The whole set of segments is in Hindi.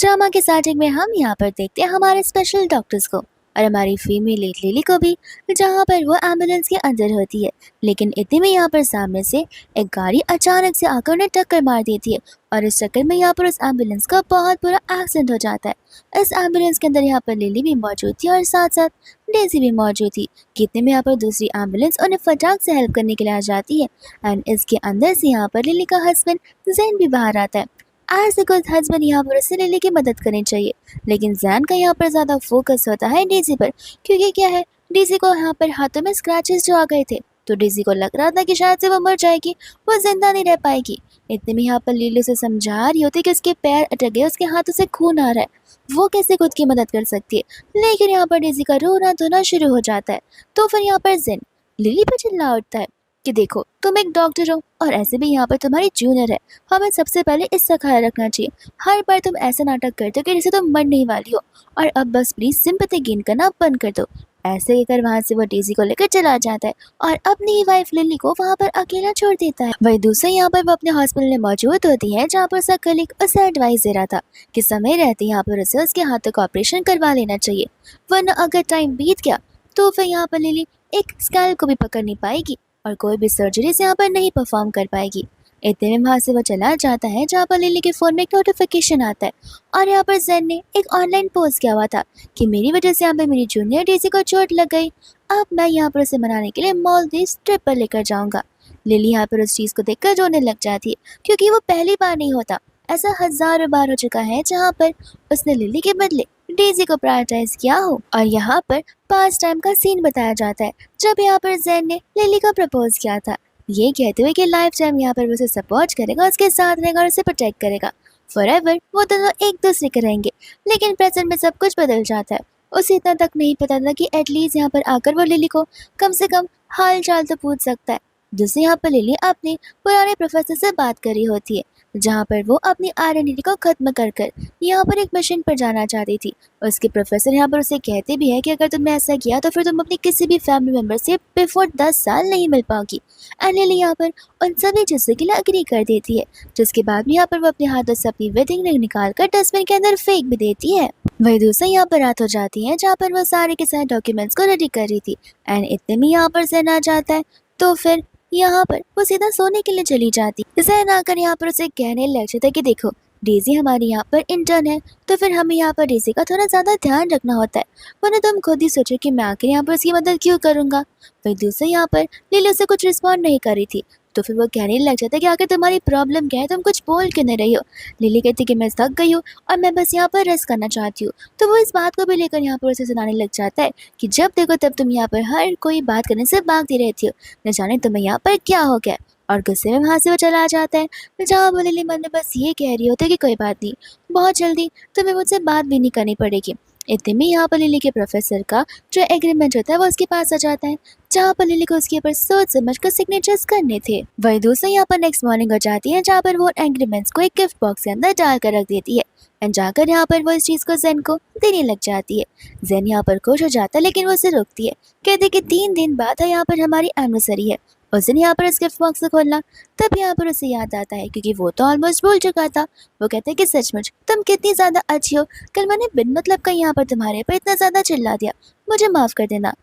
ड्रामा के स्टार्टिंग में हम यहाँ पर देखते हैं हमारे स्पेशल डॉक्टर्स को और हमारी फीमेल लीड लिली को भी, जहाँ पर वो एम्बुलेंस के अंदर होती है। लेकिन इतने में यहाँ पर सामने से एक गाड़ी अचानक से आकर उन्हें टक्कर मार देती है और इस चक्कर में यहाँ पर उस एम्बुलेंस का बहुत बुरा एक्सीडेंट हो जाता है। इस एम्बुलेंस के अंदर यहाँ पर लिली भी मौजूद थी और साथ साथ डेजी भी मौजूद थी। कितने में यहाँ पर दूसरी एम्बुलेंस उन्हें फटाक से हेल्प करने के लिए आ जाती है एंड इसके अंदर से यहाँ पर लिली का हस्बैंड जैन भी बाहर आता है। ऐसे कुछ हस्बैंड यहाँ पर उसे लिली की मदद करनी चाहिए, लेकिन जैन का यहाँ पर ज़्यादा फोकस होता है डेजी पर, क्योंकि क्या है, डेजी को यहाँ पर हाथों में स्क्रैचेस जो आ गए थे, तो डेजी को लग रहा था कि शायद से वो मर जाएगी, वो जिंदा नहीं रह पाएगी। इतने में यहाँ पर लिली उसे समझा रही होती कि उसके पैर अटक गए, उसके हाथों से खून आ रहा है, वो कैसे खुद की मदद कर सकती है। लेकिन यहाँ पर डेजी का रोना धोना शुरू हो जाता है। तो फिर यहाँ पर जैन लिली पर चिल्ला उठता है कि देखो, तुम एक डॉक्टर हो और ऐसे भी यहाँ पर तुम्हारी जूनियर है, हमें सबसे पहले इसका ख्याल रखना चाहिए। हर बार तुम ऐसा नाटक करते हो कि जैसे तुम मर नहीं वाली हो, और अब बस प्लीज सिंपैथी गेन करना बंद कर दो। ऐसे कहकर वहां से वो डेजी को लेकर चला जाता है और अपनी ही वाइफ लिली को वहां पर अकेला छोड़ देता है। वही दूसरे यहाँ पर वो अपने हॉस्पिटल में मौजूद होती है, जहाँ पर उसका कलीग उसे एडवाइस दे रहा था कि समय रहते यहाँ पर उसे उसके हाथों का ऑपरेशन करवा लेना चाहिए, वरना अगर टाइम बीत गया तो फिर यहाँ पर लिली एक स्कैल को भी पकड़ नहीं पाएगी और कोई भी सर्जरी से यहाँ पर नहीं परफॉर्म कर पाएगी। इतने में वहाँ से वो चला जाता है, जहाँ पर लिली के फ़ोन में एक नोटिफिकेशन आता है और यहाँ पर जैन ने एक ऑनलाइन पोस्ट किया हुआ था कि मेरी वजह से यहाँ पर मेरी जूनियर डेजी को चोट लग गई, अब मैं यहाँ पर उसे मनाने के लिए मालदीव्स ट्रिप पर लेकर जाऊँगा। लिली यहाँ पर उस चीज़ को देखकर रोने लग जाती है, क्योंकि वो पहली बार नहीं होता, ऐसा हज़ारों बार हो चुका है जहाँ पर उसने लिली के बदले डेजी को प्रायोरिटाइज किया हो। और यहाँ पर पास टाइम का सीन बताया जाता है, जब यहाँ पर जैन ने लिली को प्रपोज किया था, ये कहते हुए कि लाइफ टाइम यहाँ पर वो उसे सपोर्ट करेगा, उसके साथ रहेगा और उसे प्रोटेक्ट करेगा फॉरएवर, वो दोनों एक दूसरे के रहेंगे। लेकिन प्रेजेंट में सब कुछ बदल जाता है। उसे इतना तक नहीं पता था कि एटलीस्ट यहाँ पर आकर वो लिली को कम से कम हाल चाल तो पूछ सकता है। दूसरी यहाँ पर लिली अपने पुराने प्रोफेसर से बात कर रही होती है, जहाँ पर वो अपनी आइडेंटिटी को खत्म कर कर यहाँ पर एक मिशन पर जाना चाहती थी। उसके प्रोफेसर यहाँ पर उसे कहते भी है कि अगर तुमने ऐसा किया तो फिर तुम अपनी किसी भी फैमिली मेम्बर से बिफोर 10 साल नहीं मिल पाओगी। एंड लिली यहाँ पर उन सभी चीज़ों के लिए अग्री कर देती है, जिसके बाद में यहाँ पर वो अपने हाथों से अपनी वेडिंग रिंग निकाल कर डस्टबिन के अंदर फेंक भी देती है। वही दूसरा यहाँ पर रात हो जाती है, जहाँ पर वो सारे के सारे डॉक्यूमेंट्स को रेडी कर रही थी एंड इतने में यहाँ पर जैन आ जाता है। तो फिर यहाँ पर वो सीधा सोने के लिए चली जाती। जैन आकर यहाँ पर उसे कहने लग जाता है कि देखो, डेजी हमारी यहाँ पर इंटर्न है, तो फिर हमें यहाँ पर डेजी का थोड़ा ज़्यादा ध्यान रखना होता है, वरना तुम खुद ही सोचो कि मैं आकर यहाँ पर उसकी मदद क्यों करूँगा। वही दूसरे यहाँ पर लिली उसे कुछ रिस्पॉन्ड नहीं कर रही थी, तो फिर वो कहने लग जाता है कि आखिर तुम्हारी प्रॉब्लम क्या है, तुम कुछ बोल क्यों नहीं रही हो। लिली कहती कि मैं थक गई हूँ और मैं बस यहाँ पर रेस्ट करना चाहती हूँ। तो वो इस बात को भी लेकर यहाँ पर उसे सुनाने लग जाता है कि जब देखो तब तुम यहाँ पर हर कोई बात करने से भागती रहती हो, न जाने तुम्हें यहाँ पर क्या हो गया। और गुस्से में वहाँ से वो चला जाता है, जहाँ वो लिली मन में बस ये कह रही होती है कि कोई बात नहीं, बहुत जल्दी तुम्हें मुझसे बात भी नहीं करनी पड़ेगी। इतने में यहाँ पर लिली के प्रोफेसर का जो एग्रीमेंट होता है वो उसके पास आ जाता है, जहाँ पर लिली को उसके ऊपर सोच समझ कर सिग्नेचर्स करने थे। वही दूसरा यहाँ पर नेक्स्ट मॉर्निंग हो जाती है, जहाँ पर वो एग्रीमेंट्स को एक गिफ्ट बॉक्स के अंदर डाल कर रख देती है एंड जाकर यहाँ पर वो इस चीज़ को जैन को देने लग जाती है। जैन यहाँ पर खुश हो जाता है, लेकिन वो उसे रोकती है, कहती कि 3 दिन बाद है यहाँ पर हमारी एनिवर्सरी है, उस दिन यहाँ पर इस गिफ्ट बॉक्स को खोलना। तब यहाँ पर उसे याद आता है, क्योंकि वो तो ऑलमोस्ट भूल चुका था। वो कहते हैं कि सचमुच तुम कितनी ज़्यादा अच्छी हो, कल मैंने बिन मतलब का यहाँ पर तुम्हारे पर इतना ज़्यादा चिल्ला दिया, मुझे माफ़ कर देना।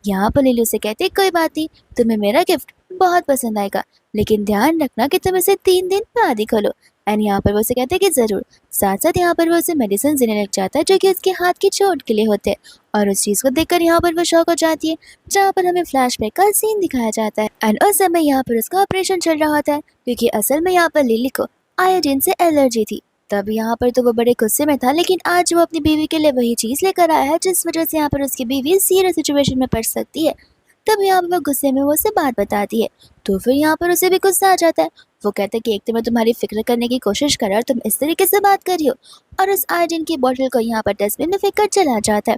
यहाँ पर लिली उसे कहती है कोई बात नहीं, तुम्हें मेरा गिफ्ट बहुत पसंद आएगा, लेकिन ध्यान रखना कि तुम इसे 3 दिन बाद ही खोलो। एंड यहाँ पर वो उसे कहते हैं कि ज़रूर। साथ साथ यहाँ पर वो उसे मेडिसिन देने लग जाता है, जो कि उसके हाथ की चोट के लिए होते हैं, और उस चीज़ को देखकर यहाँ पर वो शौक हो जाती है, जहाँ पर हमें फ्लैशबैक का सीन दिखाया जाता है एंड उस समय यहाँ पर उसका ऑपरेशन चल रहा होता है, क्योंकि असल में यहाँ पर लिली को आयोडीन से एलर्जी थी। तब यहाँ पर तो वो बड़े गुस्से में था, लेकिन आज वो अपनी बीवी के लिए वही चीज़ लेकर आया है जिस वजह से यहाँ पर उसकी बीवी सीरियस सिचुएशन में पड़ सकती है। तब यहाँ पर वो गुस्से में वो उसे बात बताती है, तो फिर यहाँ पर उसे भी गुस्सा आ जाता है। वो कहता है कि एक तो मैं तुम्हारी फिक्र करने की कोशिश कर रहा और तुम इस तरीके से बात कर रही हो, और उस आयोडीन की बोतल को यहाँ पर डस्टबिन में फेंक कर चला जाता है।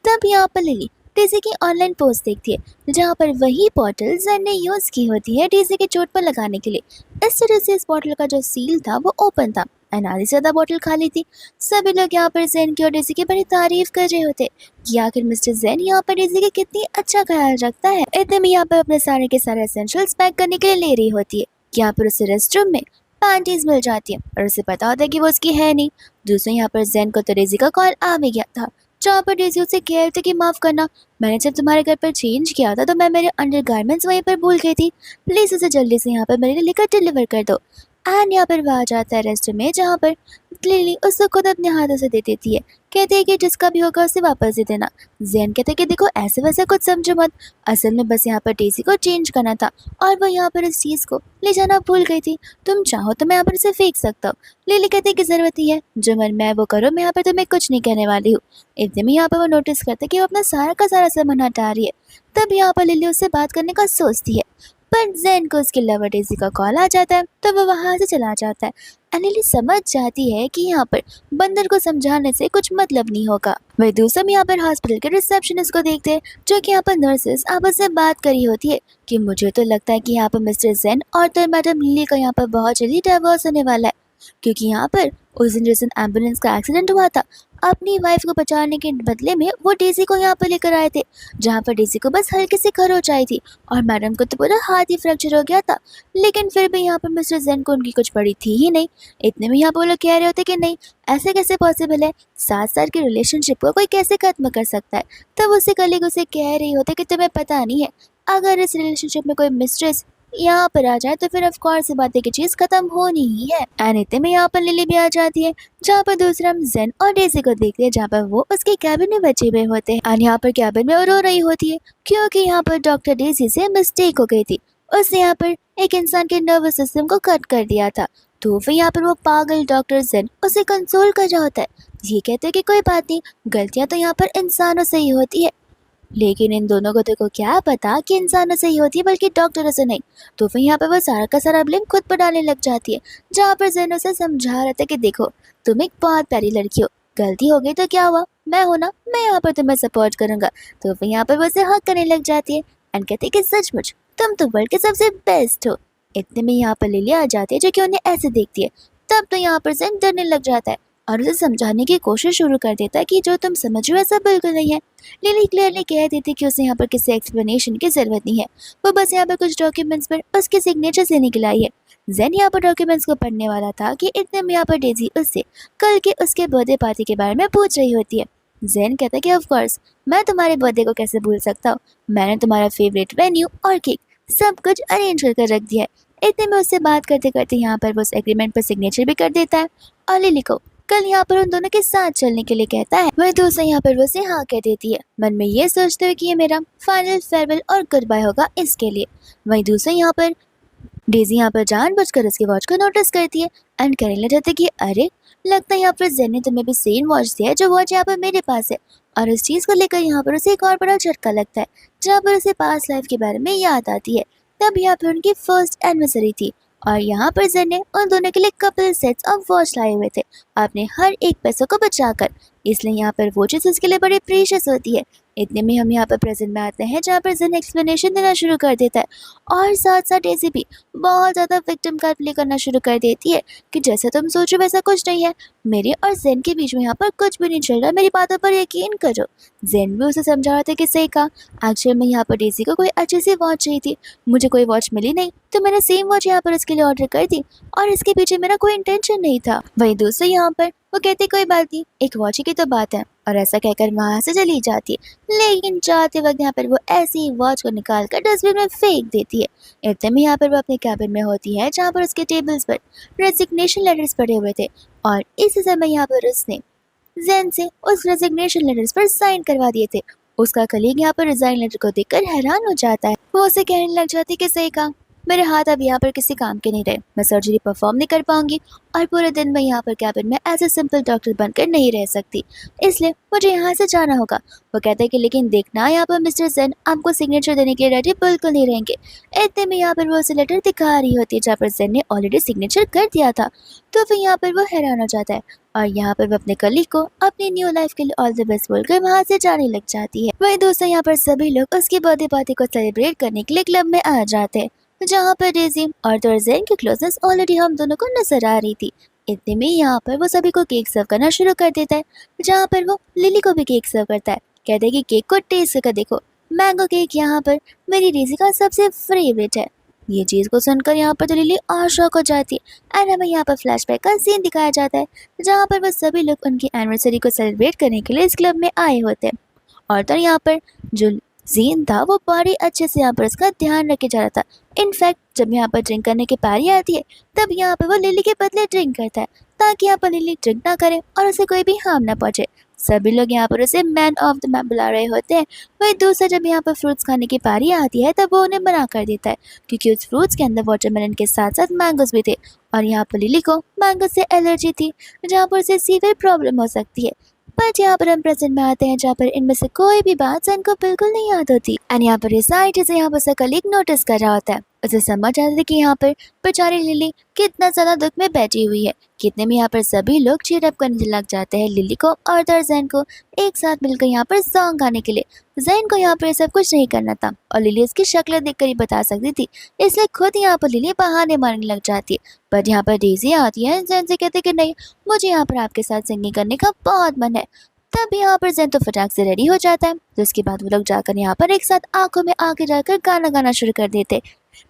तब यहाँ पर लिली डेजी की ऑनलाइन पोस्ट देखती है, जहाँ पर वही बॉटल जैन ने यूज़ की होती है डेजी की चोट पर लगाने के लिए। इस तरह से इस बॉटल का जो सील था वो ओपन था एंड आधी से ज़्यादा बॉटल खाली थी। सभी लोग यहाँ पर जैन की और डेजी की बड़ी तारीफ कर रहे होते कि आखिर मिस्टर जैन यहाँ पर डेजी की कितनी अच्छा ख्याल रखता है। इतने में यहाँ पर अपने सारे के सारे एसेंशियल्स पैक करने के लिए ले रही होती है। यहाँ पर उसे रेस्ट रूम में पैंटीज मिल जाती है और उसे पता होता है कि वो उसकी है नहीं। दूसरे यहाँ पर जैन को तो डेजी का कॉल आ भी गया था, जहाँ पर डेजी उसे कह रही थी कि माफ करना, मैंने जब तुम्हारे घर पर चेंज किया था तो मैं मेरे अंडरगारमेंट्स वहीं पर भूल गई थी, प्लीज उसे जल्दी से यहाँ पर मेरे लिए लेकर डिलीवर कर दो। एंड यहाँ पर वो आ जाता है रेस्ट में, जहाँ पर लिली उसको खुद अपने हाथों से दे देती है, कहते हैं कि जिसका भी होगा उसे वापस दे देना। जैन कहते हैं कि देखो ऐसे वैसे कुछ समझो मत, असल में बस यहाँ पर डेजी को चेंज करना था और वो यहाँ पर इस चीज़ को ले जाना भूल गई थी, तुम चाहो तो मैं यहाँ पर इसे फेंक सकता हूँ। लिली कहते हैं कि जरूरत ही है, जो मन में है वो करो, मैं यहाँ पर तुम्हें कुछ नहीं कहने वाली हूँ। इतने में यहाँ पर वो नोटिस करते कि वो अपना सारा का सारा सामान हटा रही है। तब यहाँ पर लिली उससे बात करने का सोचती है, पर जैन को उसके लवर डेजी का कॉल आ जाता है, तो वो वहां से चला जाता है। अनिली समझ जाती है कि यहाँ पर बंदर को समझाने से कुछ मतलब नहीं होगा। वही दूसरा यहाँ पर हॉस्पिटल के रिसेप्शनिस्ट को देखते हैं, जो कि यहाँ पर नर्सेस आपस में बात करी होती है कि मुझे तो लगता है कि यहाँ पर मिस्टर जैन और तो मैडम लिली का यहाँ पर बहुत जल्दी डिवोर्स होने वाला है, क्योंकि यहाँ पर उस दिन जिस दिन एम्बुलेंस का एक्सीडेंट हुआ था, अपनी वाइफ को बचाने के बदले में वो डेजी को यहाँ पर लेकर आए थे, जहाँ पर डेजी को बस हल्की सी खरोच आई थी और मैडम को तो पूरा हाथ ही फ्रैक्चर हो गया था। लेकिन फिर भी यहाँ पर मिस्टर जैन को उनकी कुछ पड़ी थी ही नहीं। इतने में यहाँ पर वो लोग कह रहे होते कि नहीं, ऐसे कैसे पॉसिबल है, 7 साल की रिलेशनशिप को कोई कैसे खत्म कर सकता है। तब उससे कलीग उसे कह रही होते कि तुम्हें पता नहीं है, अगर इस रिलेशनशिप में कोई मिस्ट्रेस यहाँ पर आ जाए तो फिर ऑफ कोर्स बातें की चीज खत्म होनी ही है। एंड इतने में यहाँ पर लिली भी आ जाती है, जहाँ पर दूसरा हम जेन और डेजी को देखते हैं, जहाँ पर वो उसके कैबिन में बचे हुए होते हैं। और यहाँ पर कैबिन में वो रो रही होती है, क्योंकि यहाँ पर डॉक्टर डेजी से मिस्टेक हो गई थी, उसने यहाँ पर एक इंसान के नर्वस सिस्टम को कट कर दिया था। तो फिर यहाँ पर वो पागल डॉक्टर जेन उसे कंसोल कर रहा होता है, ये कहते हैं कि कोई बात नहीं, गलतियां तो यहाँ पर इंसानों से ही होती है, लेकिन इन दोनों को देखो क्या पता कि इंसानों से ही होती है बल्कि डॉक्टरों से नहीं। तो फिर यहाँ पर वो सारा का सारा ब्लेम खुद पर डालने लग जाती है, जहाँ पर जैन उसे समझा रहा था कि देखो तुम एक बहुत प्यारी लड़की हो, गलती हो गई तो क्या हुआ, मैं हो ना, मैं यहाँ पर तुम्हें सपोर्ट करूंगा। तो फिर यहाँ पर वो उसे हक करने लग जाती है एंड कहती है कि सचमुच तुम तो वर्ल्ड के सबसे बेस्ट हो। इतने में यहाँ पर लिली आ जाती है, जो कि उन्हें ऐसे देखती है। तब तो यहाँ पर जैन डरने लग जाता है और उसे समझाने की कोशिश शुरू कर देता है कि जो तुम समझ रहे हो ऐसा बिल्कुल नहीं है। लिली क्लियरली कह देती कि उसे यहाँ पर किसी एक्सप्लेनेशन की जरूरत नहीं है, वो बस यहाँ पर कुछ डॉक्यूमेंट्स पर उसके सिग्नेचर लेने के लिए आई है। जैन यहाँ पर डॉक्यूमेंट्स को पढ़ने वाला था कि इतने में यहाँ पर डेजी उससे कल के उसके बर्थडे पार्टी के बारे में पूछ रही होती है। जैन कहता है कि ऑफ कोर्स मैं तुम्हारे बर्थडे को कैसे भूल सकता हूँ, मैंने तुम्हारा फेवरेट वेन्यू और केक सब कुछ अरेंज कर रख दिया है। इतने में उससे बात करते करते यहाँ पर वो उस एग्रीमेंट पर सिग्नेचर भी कर देता है और लिली को कल यहाँ पर उन दोनों के साथ चलने के लिए कहता है। वह दूसरा यहाँ पर वो उसे हाँ कह देती है, मन में ये सोचते हुए कि ये मेरा फाइनल फेयरवेल और गुड बाय होगा इसके लिए। वही दूसरा यहाँ पर डेजी यहाँ पर जानबूझकर उसकी वॉच को नोटिस करती है एंड कहने लग जाती है कि अरे लगता है यहाँ पर जेन ने तुम्हें भी सेम वॉच दिया है जो वॉच यहाँ पर मेरे पास है। और इस चीज को लेकर यहाँ पर उसे एक और बड़ा झटका लगता है, जहाँ पर उसे पास्ट लाइफ के बारे में याद आती है। तब यहाँ पर उनकी फर्स्ट एनिवर्सरी थी और यहाँ पर जेन ने उन दोनों के लिए कपल सेट्स ऑफ वॉच लाए हुए थे अपने हर एक पैसों को बचाकर, इसलिए यहाँ पर वो चीज उसके लिए बड़ी प्रीशियस होती है। इतने में हम यहाँ पर प्रेजेंट में आते हैं, जहाँ पर जेन एक्सप्लेनेशन देना शुरू कर देता है और साथ साथ डेजी भी बहुत ज़्यादा विक्टिम कार्ड प्ले करना शुरू कर देती है कि जैसा तुम सोचो वैसा कुछ नहीं है, मेरे और जेन के बीच में यहाँ पर कुछ भी नहीं चल रहा, मेरी बातों पर यकीन करो। जेन भी उसे समझा रहा था कि सही कहा, एक्चुअल में यहाँ पर डेजी को कोई अच्छी सी वॉच चाहिए थी, मुझे कोई वॉच मिली नहीं तो मैंने सेम वॉच यहाँ पर उसके लिए ऑर्डर कर दी और इसके पीछे मेरा कोई इंटेंशन नहीं था। वही दूसरे यहाँ पर वो कहती कोई बात नहीं, एक वॉच की तो बात है, और ऐसा कहकर वहां से चली जाती है। लेकिन जाते वक्त यहाँ पर वो ऐसी वॉच को निकाल कर डस्टबिन में फेंक देती है। इतने में यहाँ पर वो अपने कैबिन में होती है, जहाँ पर उसके टेबल्स पर रेजिग्नेशन लेटर्स पड़े हुए थे और इसी समय यहाँ पर उसने जेन से उस रेजिग्नेशन लेटर्स पर साइन करवा दिए थे। उसका कलीग यहाँ पर रिजाइन लेटर को देखकर हैरान हो जाता है, वो उसे कहने लग जाती है कि सही कहा, मेरे हाथ अब यहाँ पर किसी काम के नहीं रहे, मैं सर्जरी परफॉर्म नहीं कर पाऊंगी और पूरे दिन मैं यहाँ पर कैबिन में एज ए सिंपल डॉक्टर बनकर नहीं रह सकती, इसलिए मुझे यहाँ से जाना होगा। वो कहते हैं कि लेकिन देखना यहाँ पर मिस्टर जेन आपको सिग्नेचर देने के लिए रेडी बिल्कुल नहीं रहेंगे। इतने में यहाँ पर वो उसे लेटर दिखा रही होती है, जहाँ पर जेन ने ऑलरेडी सिग्नेचर कर दिया था। तो फिर यहाँ पर वो हैरान हो जाता है और यहाँ पर वो अपने कलीग को अपनी न्यू लाइफ के लिए ऑल द बेस्ट बोलकर वहाँ से जाने लग जाती है। वही दोस्तों यहाँ पर सभी लोग उसकी बर्थडे पार्टी को सेलिब्रेट करने के लिए क्लब में आ जाते हैं, जहाँ पर डेजी और जेन की क्लोजनेस ऑलरेडी हम दोनों को नजर आ रही थी। इतने में यहाँ पर वो सभी को केक सर्व करना शुरू कर देता है, जहाँ पर वो लिली को भी केक सर्व करता है, कहते हैं कि केक को टेस्ट कर देखो, मैंगो केक यहाँ पर मेरी डेजी का सबसे फेवरेट है। ये चीज़ को सुनकर यहाँ पर तो लिली और शॉक हो जाती है एंड हमें यहाँ पर फ्लैशबैक का सीन दिखाया जाता है जहाँ पर वो सभी लोग उनकी एनिवर्सरी को सेलिब्रेट करने के लिए इस क्लब में आए होते हैं। और तो यहाँ पर जो जीन था वो बड़ी अच्छे से यहाँ पर उसका ध्यान रखे जा रहा था। इनफैक्ट जब यहाँ पर ड्रिंक करने की पारी आती है तब यहाँ पर वो लिली के बदले ड्रिंक करता है ताकि यहाँ पर लिली ड्रिंक ना करे और उसे कोई भी हार्म ना पहुंचे। सभी लोग यहाँ पर उसे मैन ऑफ द मैप बुला रहे होते हैं। वही दूसरा जब यहाँ पर फ्रूट्स खाने की पारी आती है तब वो उन्हें मना कर देता है क्योंकि उस फ्रूट्स के अंदर वाटरमेलन के साथ साथ मैंगोस भी थे और यहाँ पर लिली को मैंगो से एलर्जी थी जहाँ पर उसे सीवियर प्रॉब्लम हो सकती है। बट यहाँ पर हम प्रेजेंट में आते हैं जहाँ पर इनमें से कोई भी बात जैन को बिल्कुल नहीं याद होती एंड यहाँ पर ये सारी चीजें यहाँ पर उसका कलीग नोटिस कर रहा होता है। उसे समझ आता है कि यहाँ पर बेचारी लिली कितना ज्यादा दुख में बैठी हुई है। कितने में यहाँ पर सभी लोग चीयर अप करने लग जाते हैं लिली को और जैन को एक साथ मिलकर यहाँ पर सॉन्ग गाने के लिए। जैन को यहाँ पर ये सब कुछ नहीं करना था और लिली उसकी शक्ल देखकर ही बता सकती थी, इसलिए खुद यहाँ पर लिली बहाने मारने लग जाती है। बट यहाँ पर डेज़ी आती है जैन से कहते कि नहीं, मुझे यहाँ पर आपके साथ सिंगिंग करने का बहुत मन है। तब यहाँ पर जैन तो फटाक से रेडी हो जाता है तो उसके बाद वो लोग जाकर यहाँ पर एक साथ आंखों में आके जाकर गाना गाना शुरू कर देते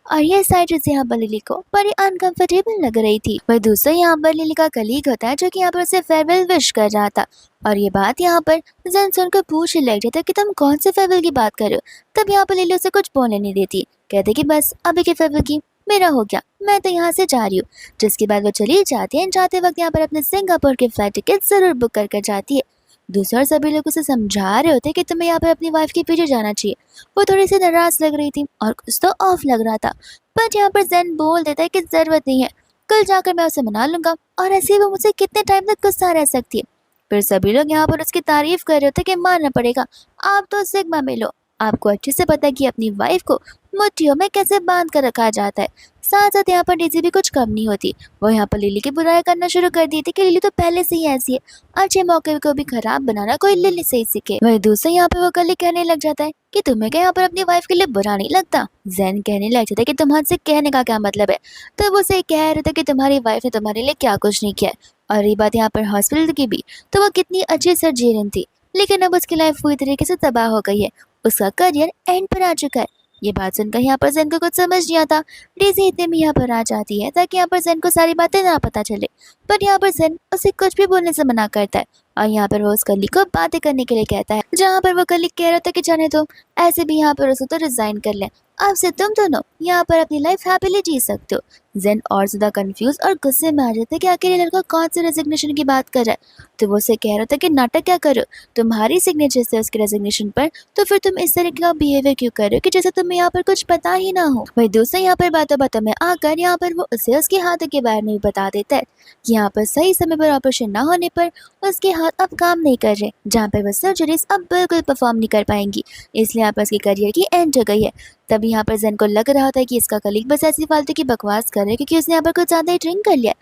और ये साइड से यहाँ पर लिली को बड़ी अनकंफर्टेबल लग रही थी। वही दूसरा यहाँ पर लिली का कलीग होता है जो कि यहाँ पर उसे फेयरवेल विश कर रहा था और ये बात यहाँ पर जैन सुनकर पूछने लग जाता कि तुम कौन से फेयरवेल की बात कर रहे हो। तब यहाँ पर लिली उसे कुछ बोलने नहीं देती, कहते कि बस अभी के फेयरवेल की मेरा हो गया, मैं तो यहाँ से जा रही हूँ। जिसके बाद वो चली जाती है। जाते वक्त यहाँ पर अपने सिंगापुर के फ्लाइट टिकट जरूर बुक कर जाती है। दूसरा सभी लोग उसे समझा रहे होते कि तुम्हें यहाँ पर अपनी वाइफ के पीछे जाना चाहिए। वो थोड़ी सी नाराज लग रही थी और कुछ तो ऑफ लग रहा था। बट यहाँ पर जैन बोल देता है कि जरूरत नहीं है, कल जाकर मैं उसे मना लूंगा और ऐसे ही वो मुझे कितने टाइम तक गुस्सा रह सकती है। फिर सभी लोग यहाँ पर उसकी तारीफ कर रहे होते कि मानना पड़ेगा, आप तो सिग्मा में लो, आपको अच्छे से पता है कि अपनी वाइफ को मुट्ठियों में कैसे बांध कर रखा जाता है। साथ साथ यहाँ पर डेज़ी भी कुछ कम नहीं होती, वो यहाँ पर लिली की बुराई करना शुरू कर दी थी कि लिली तो पहले से ही ऐसी है, अच्छे मौके को भी खराब बनाना कोई लिली से ही सीखे। वही दूसरे यहाँ पे वो कल कहने लग जाता है कि तुम्हें क्या यहाँ पर अपनी वाइफ के लिए बुरा नहीं लगता। जैन कहने लग जाता है कि तुम्हारे से कहने का क्या मतलब है। तब वो उसे कह रहे थे कि तुम्हारी वाइफ ने तुम्हारे लिए क्या कुछ नहीं किया। और ये बात यहाँ पर हॉस्पिटल की भी, तो वो कितनी अच्छी सर्जन थी लेकिन अब उसकी लाइफ पूरी तरीके से तबाह हो गई है, उसका करियर एंड पर आ चुका है। ये बात सुनकर यहाँ पर जैन को कुछ समझ नहीं आता। डेज़ी इतने में यहाँ पर आ जाती है ताकि यहाँ पर जैन को सारी बातें ना पता चले। पर यहाँ पर जैन उसे कुछ भी बोलने से मना करता है और यहाँ पर वो उस कली को बातें करने के लिए कहता है, जहाँ पर वो कली कह रहा था कि जाने दो, ऐसे भी यहाँ पर उसे तो रिजाइन कर ले, अब से तुम दोनों यहाँ पर अपनी लाइफ हैप्पीली जी सकते हो। जैन और ज्यादा कंफ्यूज और गुस्से में आ जाता है कि आखिर ये लड़का कौन से रेजिग्नेशन की बात कर रहा है। तो वो उसे कह रहा था कि नाटक क्या करो, तुम्हारी सिग्नेचर से उसके रेजिग्नेशन पर, तो फिर तुम इस तरह का बिहेवियर क्यों कर रहे हो कि जैसे तुम्हें यहाँ पर कुछ पता ही ना हो। वही दूसरा यहाँ पर बातों में आकर यहाँ पर वो उसे उसके हाथों के बारे में भी बता देता है कि यहाँ पर सही समय पर ऑपरेशन ना होने पर उसके हाथ अब काम नहीं कर रहे, जहाँ पर वो सर्जरीज अब बिल्कुल परफॉर्म नहीं कर पाएंगी, इसलिए यहाँ पर उसकी करियर की एंड हो गई है। तब यहाँ पर जैन को लग रहा था कि इसका कलीग बस ऐसी फालतू की बकवास कर रहे क्योंकि उसने यहाँ पर कुछ ज्यादा ही ड्रिंक कर लिया।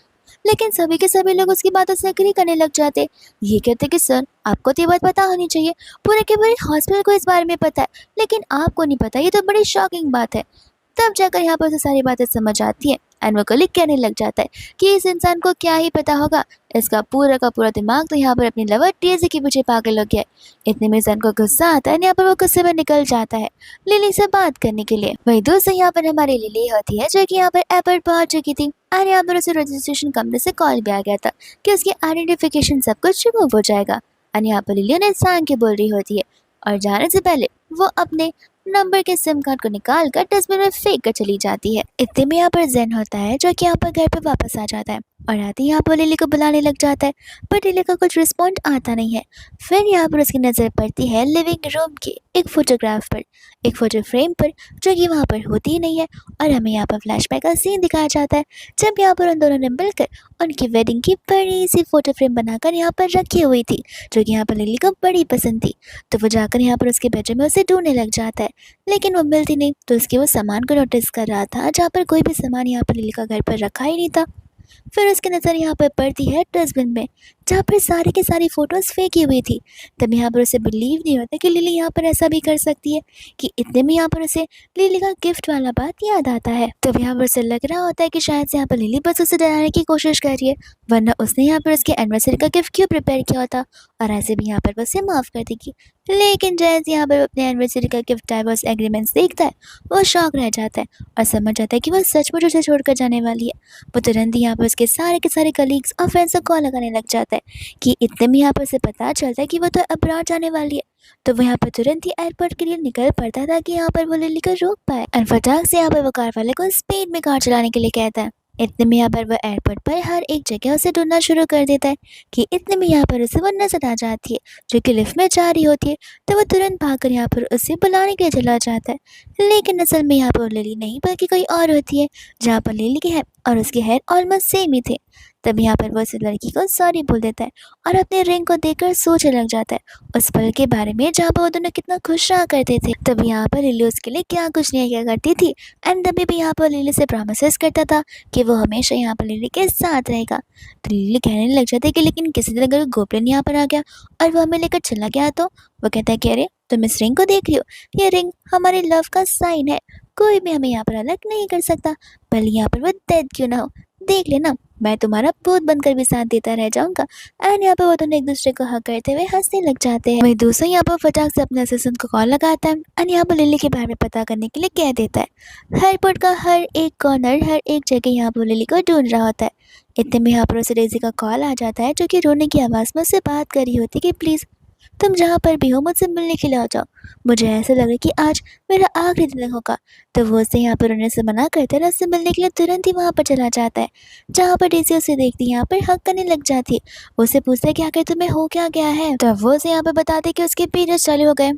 लेकिन सभी के सभी लोग उसकी बातों से एग्री करने लग जाते। ये कहते कि सर आपको तो ये बात पता होनी चाहिए, पूरे के पूरे हॉस्पिटल को इस बारे में पता है लेकिन आपको नहीं पता, ये तो बड़ी शॉकिंग बात है। तब जाकर यहाँ पर उसे सारी बातें समझ आती है एंड वो कलीग कहने लग जाता है कि इस इंसान को क्या ही पता होगा, इसका पूरा का पूरा दिमाग तो यहाँ पर अपनी लवर डेज़ी के पीछे पागल हो गया है। इतने में जैन को गुस्सा आता है, यहाँ पर वो गुस्से में निकल जाता है लिली से बात करने के लिए। वही दूसरी यहाँ पर हमारी लिली होती है जो कि यहाँ पर एयरपोर्ट पहुंच चुकी थी और यहाँ पर उसे रजिस्ट्रेशन कंपनी से कॉल भी आ गया था कि उसकी आइडेंटिफिकेशन सब कुछ रिमूव हो जाएगा। और यहाँ पर लिली उन्हें सांग के बोल रही होती है और जाने से पहले वो अपने नंबर के सिम कार्ड को निकाल कर डस्टबिन में फेंक कर चली जाती है। इतने में यहाँ पर जैन होता है जो कि यहाँ पर घर पे वापस आ जाता है और आते ही यहाँ पर लिली को बुलाने लग जाता है पर लिली का कुछ रिस्पॉन्ड आता नहीं है। फिर यहाँ पर उसकी नज़र पड़ती है लिविंग रूम के एक फोटोग्राफ पर, एक फोटो फ्रेम पर जो कि वहाँ पर होती ही नहीं है और हमें यहाँ पर फ्लैशबैक का सीन दिखाया जाता है जब यहाँ पर उन दोनों ने मिलकर उनकी वेडिंग की बड़ी सी फोटो फ्रेम बनाकर यहाँ पर रखी हुई थी जो कि यहाँ पर लिली को बड़ी पसंद थी। तो वो जाकर यहाँ पर उसके बेडरूम में उसे ढूंढने लग जाता है लेकिन वो मिलती नहीं। तो उसके वो सामान को नोटिस कर रहा था जहाँ पर कोई भी सामान यहाँ पर लिली का घर पर रखा ही नहीं था। फिर उसकी नज़र यहाँ पर पड़ती है डस्टबिन में जहाँ पर सारी की सारी फ़ोटोज़ फेंकी हुई थी। तब यहाँ पर उसे बिलीव नहीं होता कि लिली यहाँ पर ऐसा भी कर सकती है, कि इतने में यहाँ पर उसे लिली का गिफ्ट वाला बात याद आता है। तब यहाँ पर उसे लग रहा होता है कि शायद से यहाँ पर लिली बस उसे डराने की कोशिश कर रही है, वरना उसने यहाँ पर उसके एनिवर्सरी का गिफ्ट क्यों प्रिपेयर किया होता, और ऐसे भी यहाँ पर वो उसे माफ़ कर देगी। लेकिन जैसे यहाँ पर अपने एनिवर्सरी का गिफ्ट डाइवोर्स एग्रीमेंट्स देखता है, वो शॉक रह जाता है और समझ जाता है कि वो सचमुच उसे छोड़कर जाने वाली है। वो तुरंत ही यहाँ पर उसके सारे के सारे कलीग्स और फ्रेंड्स को कॉल लगाने लग जाता है, कि इतने में यहाँ पर उसे पता चलता है कि वो तो अब्रॉड जाने वाली है। तो वो यहाँ पर तुरंत ही एयरपोर्ट के लिए निकल पड़ता था कि यहाँ पर वो लिली को रोक पाए, और फटाक से यहाँ पर वो कार वाले को स्पीड में कार चलाने के लिए कहता है। इतने में यहाँ पर वो एयरपोर्ट पर हर एक जगह उसे ढूंढना शुरू कर देता है, कि इतने में यहाँ पर उसे वो नजर आ जाती है जो कि लिफ्ट में जा रही होती है। तो वो तुरंत भागकर यहाँ पर उसे बुलाने के लिए चला जाता है, लेकिन असल में यहाँ पर वो लिली नहीं बल्कि कोई और होती है, जहाँ पर लिली के हेयर और उसके हेयर ऑलमोस्ट सेम ही थे। तब यहाँ पर वो उस लड़की को सॉरी बोल देता है और अपने रिंग को देखकर सोचने लग जाता है उस पल के बारे में जहाँ पर वो दोनों कितना खुश रहा करते थे। तब यहाँ पर लिली उसके लिए क्या कुछ नहीं किया करती थी, एंड तभी भी यहाँ पर लिली से प्रॉमिसेस करता था कि वो हमेशा यहाँ पर लिली के साथ रहेगा। तो लिली कहने लग जाती है कि लेकिन किसी दिन अगर गोब्लिन यहाँ पर आ गया और वो हमें लेकर चला गया तो। वो कहता है कि अरे तुम इस रिंग को देख रही हो, ये रिंग हमारे लव का साइन है, कोई भी हमें यहाँ पर अलग नहीं कर सकता, भले यहाँ पर वो डेड क्यों ना हो। देख लेना, मैं तुम्हारा भूत बनकर भी साथ देता रह जाऊंगा। एंड यहाँ पे वो दोनों एक दूसरे को हक करते हुए हंसने लग जाते हैं। वही दूसरा यहाँ पर फटाक से अपने असिस्टेंट को कॉल लगाता है एंड यहाँ पर लिली के बारे में पता करने के लिए कह देता है। एयरपोर्ट का हर एक कॉर्नर, हर एक जगह यहाँ पर लिली को ढूंढ रहा होता है। इतने में यहाँ पर उसे डेज़ी का कॉल आ जाता है, जो कि रोने की आवाज़ में उससे बात कर रही होती है कि प्लीज़ तुम जहाँ पर भी हो मुझसे मिलने के लिए आ जाओ, मुझे ऐसा लगा कि आज मेरा आखिरी दिन होगा। तो वो उसे यहाँ पर रोने से मना करते हैं, उससे मिलने के लिए तुरंत ही वहाँ पर चला जाता है, जहाँ पर डेज़ी उसे देखती है यहाँ पर हक करने लग जाती है। वो उसे पूछता है कि आखिर तुम्हें हो क्या गया है। तो वो उसे यहाँ पर बताते कि उसके पीरियड्स चालू हो गए।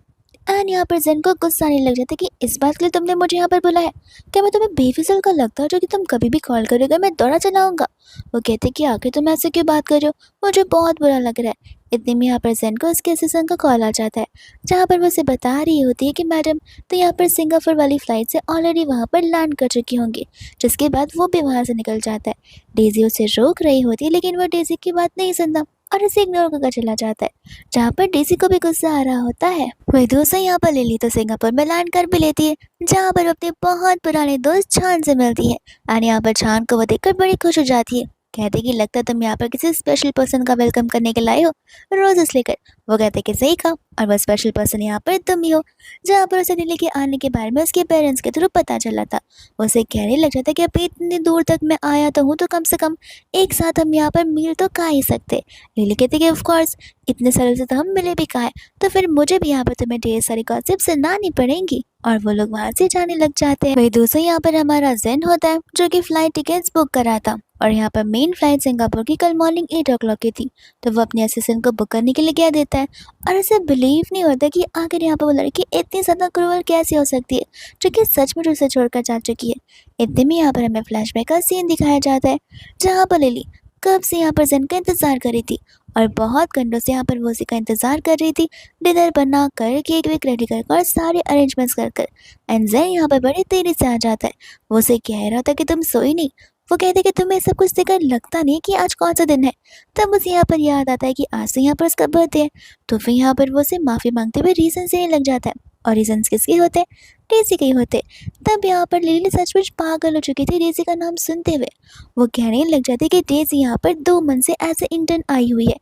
एंड यहाँ पर जेन को गुस्सा आने लग जाता है कि इस बात के लिए तुमने मुझे यहाँ पर बुलाया, क्या मैं तुम्हें बेफिजूल का लगता हूँ जो कि तुम कभी भी कॉल करोगे मैं दौड़ा चलाऊंगा। वो कहते हैं कि आखिर तुम ऐसे क्यों बात कर रहे हो, मुझे बहुत बुरा लग रहा है। इतने में यहाँ पर जेन को उसके असिस्टेंट का कॉल आ जाता है, जहाँ पर वो उसे बता रही होती है कि मैडम तो यहाँ पर सिंगापुर वाली फ़्लाइट से ऑलरेडी वहाँ पर लैंड कर चुकी होंगी। जिसके बाद वो भी वहाँ से निकल जाता है। डेज़ी उसे रोक रही होती है, लेकिन वो डेज़ी की बात नहीं सुनता और उसे इग्नोर करके चला जाता है, जहाँ पर डेज़ी को भी गुस्सा आ रहा होता है। वही दूसरा यहाँ पर लिली तो सिंगापुर में लैंड कर भी लेती है, जहाँ पर अपने बहुत पुराने दोस्त छान से मिलती है। और यहाँ पर छान को वो देखकर बड़ी खुश हो जाती है, कहते कि लगता है तुम यहाँ पर किसी स्पेशल पर्सन का वेलकम करने के लाए हो, रोजेस लेकर। वो कहते कि सही कहा, और वह स्पेशल पर्सन यहाँ पर तुम ही हो। जहाँ पर उसे लिली के आने के बारे में उसके पेरेंट्स के थ्रू पता चला था। उसे कहने लग जाता कि अभी इतनी दूर तक मैं आया तो हूँ, तो कम से कम एक साथ हम यहाँ पर मिल तो खा ही सकते। लिली कहती कि ऑफ कोर्स, इतने सालों से तो हम मिले भी कहाँ हैं, तो फिर मुझे भी यहाँ पर तुम्हें ढेर सारी गॉसिप सुनानी पड़ेंगी। और वो लोग वहाँ से जाने लग जाते हैं। वही दूसरा यहाँ पर हमारा जेन होता है, जो कि फ्लाइट टिकट्स बुक करा था, और यहाँ पर मेन फ्लाइट सिंगापुर की कल मॉर्निंग 8 o'clock की थी। तो वो अपने असिस्टेंट को बुक करने के लिए कह देता है, और उसे बिलीव नहीं होता कि आखिर यहाँ पर वो लड़की इतनी ज़्यादा क्रूअल कैसे हो सकती है, जो कि सचमुच उसे छोड़कर जा चुकी है। इतने में यहाँ पर हमें फ्लैशबैक का सीन दिखाया जाता है, जहाँ पर लिली कब से यहाँ पर जेन का इंतज़ार कर रही थी, और बहुत घंटों से यहाँ पर वो उसी का इंतज़ार कर रही थी, डिनर बना कर, केक वेक रेडी कर कर, सारे अरेंजमेंट्स कर कर। एंड जेन यहाँ पर बड़ी देरी से आ जाता है। वो उसे कह रहा था कि तुम सोई नहीं। वो कहते कि तुम्हें सब कुछ देखकर लगता नहीं कि आज कौन सा दिन है। तब उसे यहाँ पर याद आता है कि आज से यहाँ पर उसका बर्थडे है। तो फिर यहाँ पर वो उसे माफ़ी मांगते हुए रीज़न देने लग जाता है, और रीजन्स किसके होते हैं, डेज़ी के ही होते। तब यहाँ पर लिली सचमुच पागल हो चुकी थी डेज़ी का नाम सुनते हुए। वो कहने लग जाती कि डेज़ी यहाँ पर 2 मंथ से एज ए इंटर्न आई हुई है,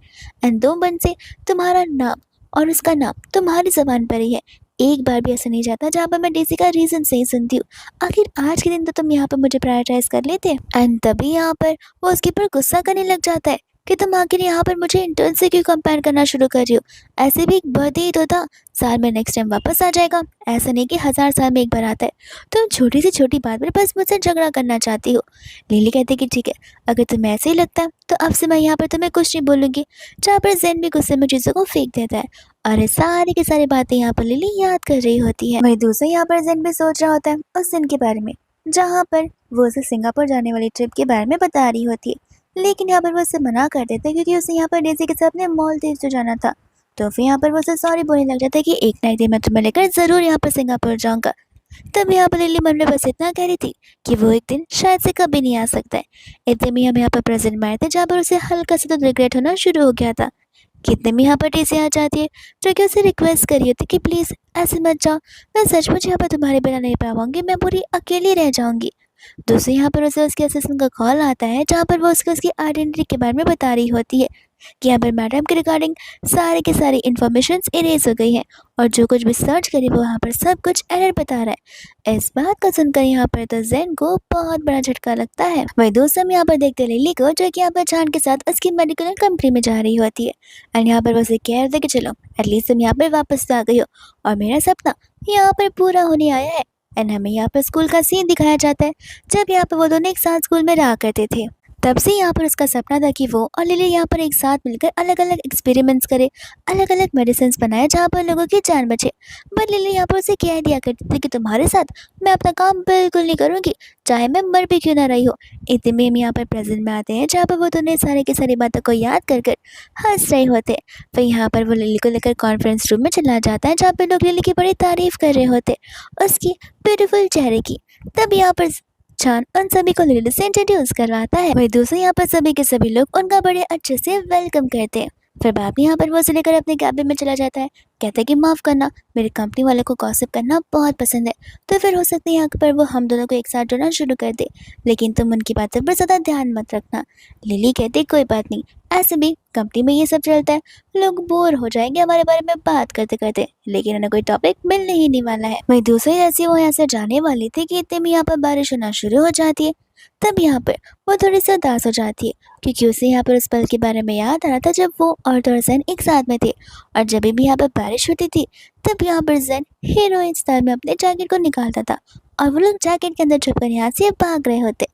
एंड 2 मंथ से तुम्हारा नाम और उसका नाम तुम्हारी ज़बान पर ही है। एक बार भी ऐसा नहीं जाता जहाँ पर मैं डेज़ी का रीज़न सही सुनती हूँ। आखिर आज के दिन तो तुम यहाँ पर मुझे प्रायोरिटाइज कर लेते। एंड तभी यहाँ पर वो उसके ऊपर गुस्सा करने लग जाता है कि तुम आखिर यहाँ पर मुझे इंटर्न से क्यों कंपेयर करना शुरू कर रही हो। ऐसे भी एक बर्थडे ही तो था, साल में नेक्स्ट टाइम वापस आ जाएगा, ऐसा नहीं कि 1000 साल में एक बार आता है। तुम छोटी से छोटी बात पर बस मुझसे झगड़ा करना चाहती हो। लिली कहती कि ठीक है, अगर तुम्हें ऐसे ही लगता है तो अब से मैं यहाँ पर तुम्हें कुछ नहीं बोलूँगी। जहाँ पर जेन भी गुस्से में चीज़ों को फेंक देता है, और ये सारी की सारी बातें यहाँ पर लिली याद कर रही होती है। वही दूसरा यहाँ पर जेन भी सोच रहा होता है उस दिन के बारे में, जहाँ पर वो उसे सिंगापुर जाने वाली ट्रिप के बारे में बता रही होती है। लेकिन यहाँ पर वो उसे मना कर देते हैं, क्योंकि उसे यहाँ पर डेज़ी के साथ अपने मालदीव्स तो जाना था। तो फिर यहाँ पर वो उसे सॉरी बोलने लग जाता है कि एक ना एक दिन मैं तुम्हें लेकर ज़रूर यहाँ पर सिंगापुर जाऊँगा, तब यहाँ पर लिली मन में बस इतना कह रही थी कि वो एक दिन शायद से कभी नहीं आ सकता है। इतने में हम यहाँ पर प्रेजेंट में आए थे, जहाँ पर उसे हल्का सा तो रिग्रेट होना शुरू हो गया था। कितने में यहाँ पर टीसी आ जाती है, जो कि उसे रिक्वेस्ट करी होती कि प्लीज़ ऐसे मत जाओ, मैं सचमुच यहाँ पर तुम्हारे बिना नहीं पाऊंगी, मैं पूरी अकेली रह जाऊंगी। दूसरी यहाँ पर उसे उसके असिस्टेंट का कॉल आता है, जहाँ पर वो उसकी आइडेंटिटी के बारे में बता रही होती है कि यहाँ पर मैडम के रिगार्डिंग सारे के सारी इन्फॉर्मेशन इरेज हो गई है और जो कुछ भी सर्च करे वो यहाँ पर सब कुछ एरर बता रहा है। इस बात को सुनकर यहाँ पर तो जेन को बहुत बड़ा झटका लगता है। वही दोस्त हम यहाँ पर देखते हैं लिली को, जो कि यहाँ पर चांद के साथ उसकी मेडिकल कंपनी में जा रही होती है। एंड यहाँ पर वो उसे कह रहे थे कि चलो एटलीस्ट तुम यहाँ पर वापस आ गई हो और मेरा सपना यहाँ पर पूरा होने आया है। एंड हमें यहाँ पर स्कूल का सीन दिखाया जाता है, जब यहाँ पर वो दोनों एक साथ स्कूल में रहा करते थे। तब से यहाँ पर उसका सपना था कि वो और लिली यहाँ पर एक साथ मिलकर अलग अलग एक्सपेरिमेंट्स करे, अलग अलग मेडिसिन बनाए जहाँ पर लोगों की जान बचे। बट लिली यहाँ पर उसे कह दिया करती थी कि तुम्हारे साथ मैं अपना काम बिल्कुल नहीं करूँगी, चाहे मैं मर भी क्यों ना रही हो। इतने में हम यहाँ पर प्रेजेंट में आते हैं, जहाँ पर वो दोनों सारे की सारी बातों को याद कर कर हंस रहे होते हैं। फिर यहाँ पर वो लिली को लेकर कॉन्फ्रेंस रूम में चला जाता है, जहाँ पर लोग लिली की बड़ी तारीफ कर रहे होते उसकी ब्यूटीफुल चेहरे की। तब यहाँ पर चांद उन सभी को लिली से इंट्रोड्यूस करवाता है। वही दूसरे यहाँ पर सभी के सभी लोग उनका बड़े अच्छे से वेलकम करते हैं। फिर बाद में यहाँ पर वो उसे लेकर अपने कैबिन में चला जाता है, कहता है कि माफ़ करना, मेरी कंपनी वाले को गॉसिप करना बहुत पसंद है, तो फिर हो सकता है यहाँ पर वो हम दोनों को एक साथ जोड़ना शुरू कर दे, लेकिन तुम उनकी बातों पर ज़्यादा ध्यान मत रखना। लिली कहती कोई बात नहीं, ऐसे भी कंपनी में ये सब चलता है, लोग बोर हो जाएंगे हमारे बारे में बात करते करते, लेकिन उन्हें कोई टॉपिक मिलने ही नहीं वाला है। वही दूसरी जैसे वो यहाँ से जाने वाली थी कि इतने में यहाँ पर बारिश होना शुरू हो जाती है। तब यहाँ पर वो थोड़ी सी उदास हो जाती है, क्योंकि उसे यहाँ पर उस पल के बारे में याद आ रहा था जब वो और जैन एक साथ में थे, और जब भी यहाँ पर बारिश होती थी तब यहाँ पर जैन हीरोइन स्टाइल में अपने जैकेट को निकालता था और वो लोग जैकेट के अंदर छुपकर यहाँ से भाग रहे होते।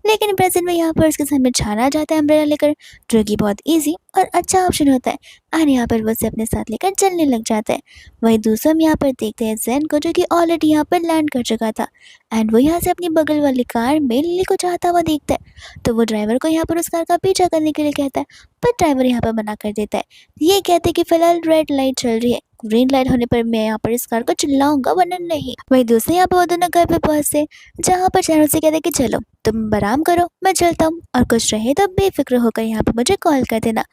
लेकिन प्रेजेंट में यहाँ पर उसके सामने छान आ जाता है अम्ब्रेला लेकर, जो कि बहुत ईजी और अच्छा ऑप्शन होता है, और यहाँ पर वो उसे अपने साथ लेकर चलने लग जाता है। वही दूसरा हम यहाँ पर देखते हैं जैन को, जो कि ऑलरेडी यहाँ पर लैंड कर चुका था, एंड वो यहाँ से अपनी बगल वाली कार में लिली को चाहता हुआ देखता है। तो वो ड्राइवर को यहाँ पर उस कार का पीछा करने के लिए कहता है, पर ड्राइवर यहाँ पर मना कर देता है। ये कहते कि फिलहाल रेड लाइट चल रही है, ग्रीन लाइट होने पर मैं यहाँ पर इस कार को चिल्लाऊंगा वरना नहीं। वही दूसरे यहाँ पर वो दोनों घर पे पहुंचते, जहाँ पर शहरों से कहते कि चलो तुम आराम करो, मैं चलता हूँ, और कुछ रहे तो बेफिक्र होकर यहाँ पर मुझे कॉल कर देना।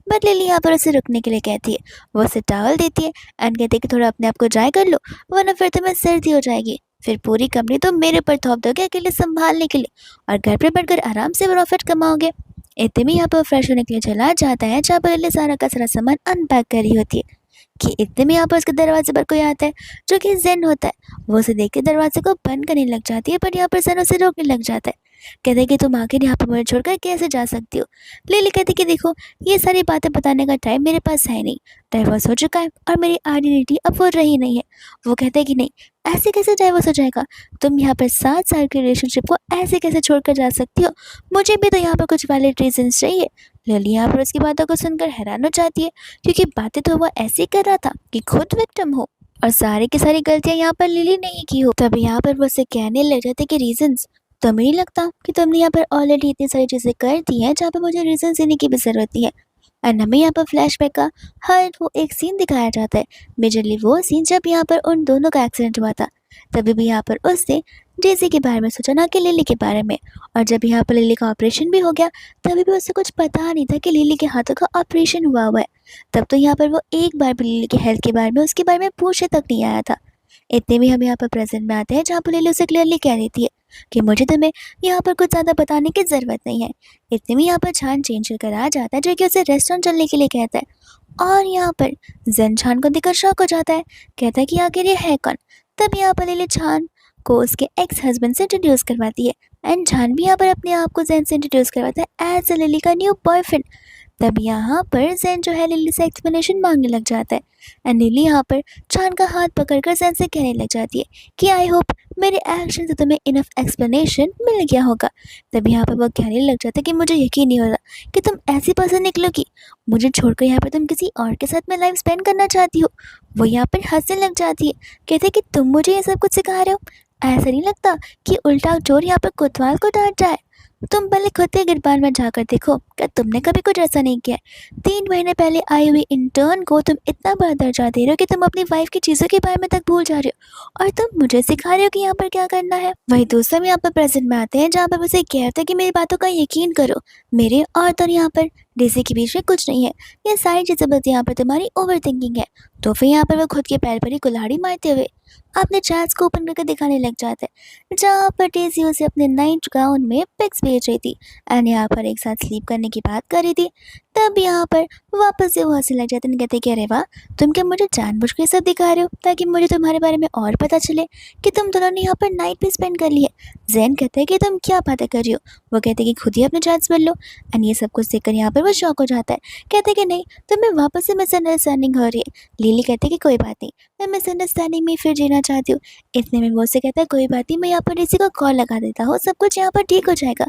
बट लिली यहाँ पर उसे रुकने के लिए कहती है, वो उसे टावल देती है एंड कहती है कि थोड़ा अपने आप को ड्राई कर लो, वरना फिर तुम्हें सर्दी हो जाएगी, फिर पूरी कंपनी तो मेरे पर थोप दोगे अकेले संभालने के लिए, और घर पर बैठकर आराम से प्रॉफिट कमाओगे। इतने में यहाँ पर फ्रेश होने के लिए चला जाता है, जहाँ पर लिली सारा का सारा सामान अनपैक कर रही होती है कि इतने में यहाँ पर उसके दरवाजे पर कोई आता है, जो कि जेन होता है। वो उसे देख के दरवाजे को बंद करने लग जाती है, पर यहाँ पर जेन उसे रोकने लग जाता है, कहते हैं कि तुम आखिर यहाँ पर मुझे छोड़कर कैसे जा सकती हो। लिली कहती कि देखो ये सारी बातें बताने का टाइम मेरे पास है नहीं, डाइवोर्स हो चुका है और मेरी आइडेंटिटी अब वो रही नहीं है। वो कहते हैं कि नहीं, ऐसे कैसे डाइवोर्स हो जाएगा, तुम यहाँ पर 7 साल की रिलेशनशिप को ऐसे कैसे छोड़कर जा सकती हो, मुझे भी तो यहाँ पर कुछ वैलिड रीजंस चाहिए। लिली यहाँ पर उसकी बातों को सुनकर हैरान हो जाती है, क्योंकि बातें तो वो ऐसे ही कर रहा था कि खुद विक्टिम हो, और सारी की सारी गलतियां यहाँ पर लिली नहीं की हो। तब यहाँ पर वो उसे कहने लग जाते कि रीजंस, तुम्हें नहीं लगता कि तुमने यहाँ पर ऑलरेडी इतनी सारी चीज़ें कर दी हैं जहाँ पर मुझे रीजन देने की भी ज़रूरत नहीं है। एंड हमें यहाँ पर फ्लैशबैक का हर वो एक सीन दिखाया जाता है, मेजरली वो सीन जब यहाँ पर उन दोनों का एक्सीडेंट हुआ था। तभी भी यहाँ पर उसने डेज़ी के बारे में सोचा, ना कि लिली के बारे में। और जब यहाँ पर लिली का ऑपरेशन भी हो गया, तभी भी उसे कुछ पता नहीं था कि लिली के हाथों का ऑपरेशन हुआ है। तब तो यहाँ पर वो एक बार भी लिली की हेल्थ के बारे में उसके बारे में पूछे तक नहीं आया था। इतने में हम यहाँ पर प्रेजेंट में आते हैं, जहाँ पर लिली उसे क्लियरली कह देती है कि मुझे तुम्हें यहाँ पर कुछ ज़्यादा बताने की ज़रूरत नहीं है। इतने में यहाँ पर छान चेंज कर आ जाता है, जो कि उसे रेस्टोरेंट चलने के लिए कहता है, और यहाँ पर जैन छान को देखकर शॉक हो जाता है, कहता है कि आखिर ये है कौन। तब यहाँ पर लिली छान को उसके एक्स हस्बैंड से इंट्रोड्यूस करवाती है, एंड छान भी यहाँ पर अपने आप को जैन से इंट्रोड्यूस करवाता है एज अ लिली का न्यू बॉयफ्रेंड। तब यहाँ पर जैन जो है लिली से एक्सप्लेनेशन मांगने लग जाता है, एंड लिली यहाँ पर चांद का हाथ पकड़कर जैन से कहने लग जाती है कि आई होप मेरे एक्शन से तुम्हें इनफ एक्सप्लेनेशन मिल गया होगा। तब यहाँ पर वो कहने लग जाता है कि मुझे यकीन नहीं हो रहा कि तुम ऐसी पर्सन निकलोगी, मुझे छोड़कर यहाँ पर तुम किसी और के साथ में लाइफ स्पेंड करना चाहती हो। वो यहाँ पर हंसने लग जाती है, कहते कि तुम मुझे ये सब कुछ सिखा रहे हो, ऐसा नहीं लगता कि उल्टा चोर यहाँ पर कोतवाल को डांट जाए। तुम पहले खुद के गिरबान में जाकर देखो, क्या तुमने कभी कुछ ऐसा नहीं किया है? 3 महीने पहले आई हुई इंटर्न को तुम इतना बड़ा दर्जा दे रहे हो कि तुम अपनी वाइफ की चीज़ों के बारे में तक भूल जा रहे हो, और तुम मुझे सिखा रहे हो कि यहाँ पर क्या करना है। वही दूसरे में यहाँ पर प्रेजेंट में आते हैं, जहाँ पर मुझे कहते हैं कि मेरी बातों का यकीन करो। मेरे और यहाँ पर डीसी के बीच में कुछ नहीं है। ये सारी चीज़ें बस यहाँ पर तुम्हारी ओवर थिंकिंग है। तो फिर यहाँ पर वो खुद के पैर पर ही कुल्हाड़ी मारते हुए अपने चैट्स को ओपन करके दिखाने लग जाते हैं, जहाँ पर डेज़ी उसे अपने नाइट गाउन में पिक्स भेज रही थी एंड यहाँ पर एक साथ स्लीप करने की बात कर रही थी। तब यहाँ पर वापस से वो हंसने लग जाते हैं, कहते कि अरे वाह, तुम क्या मुझे जानबूझ के सब दिखा रहे हो ताकि मुझे तुम्हारे बारे में और पता चले कि तुम दोनों ने यहाँ पर नाइट भी स्पेंड कर ली है। जैन कहते हैं कि तुम क्या बातें कर रही हो। वो कहते हैं कि खुद ही अपने चैट्स बदलो। एंड ये सब कुछ देखकर यहाँ पर वो शॉक हो जाता है, कहते हैं कि नहीं, तुम्हें वापस से मिसअंडरस्टैंडिंग हो रही है। लिली कहते हैं कि कोई बात नहीं, मैं मिसअंडरस्टैंडिंग में फिर जीना चाहती हूँ। इतने में वो से कहता है कोई बात नहीं, मैं यहाँ पर किसी को कॉल लगा देता हूँ, सब कुछ यहाँ पर ठीक हो जाएगा।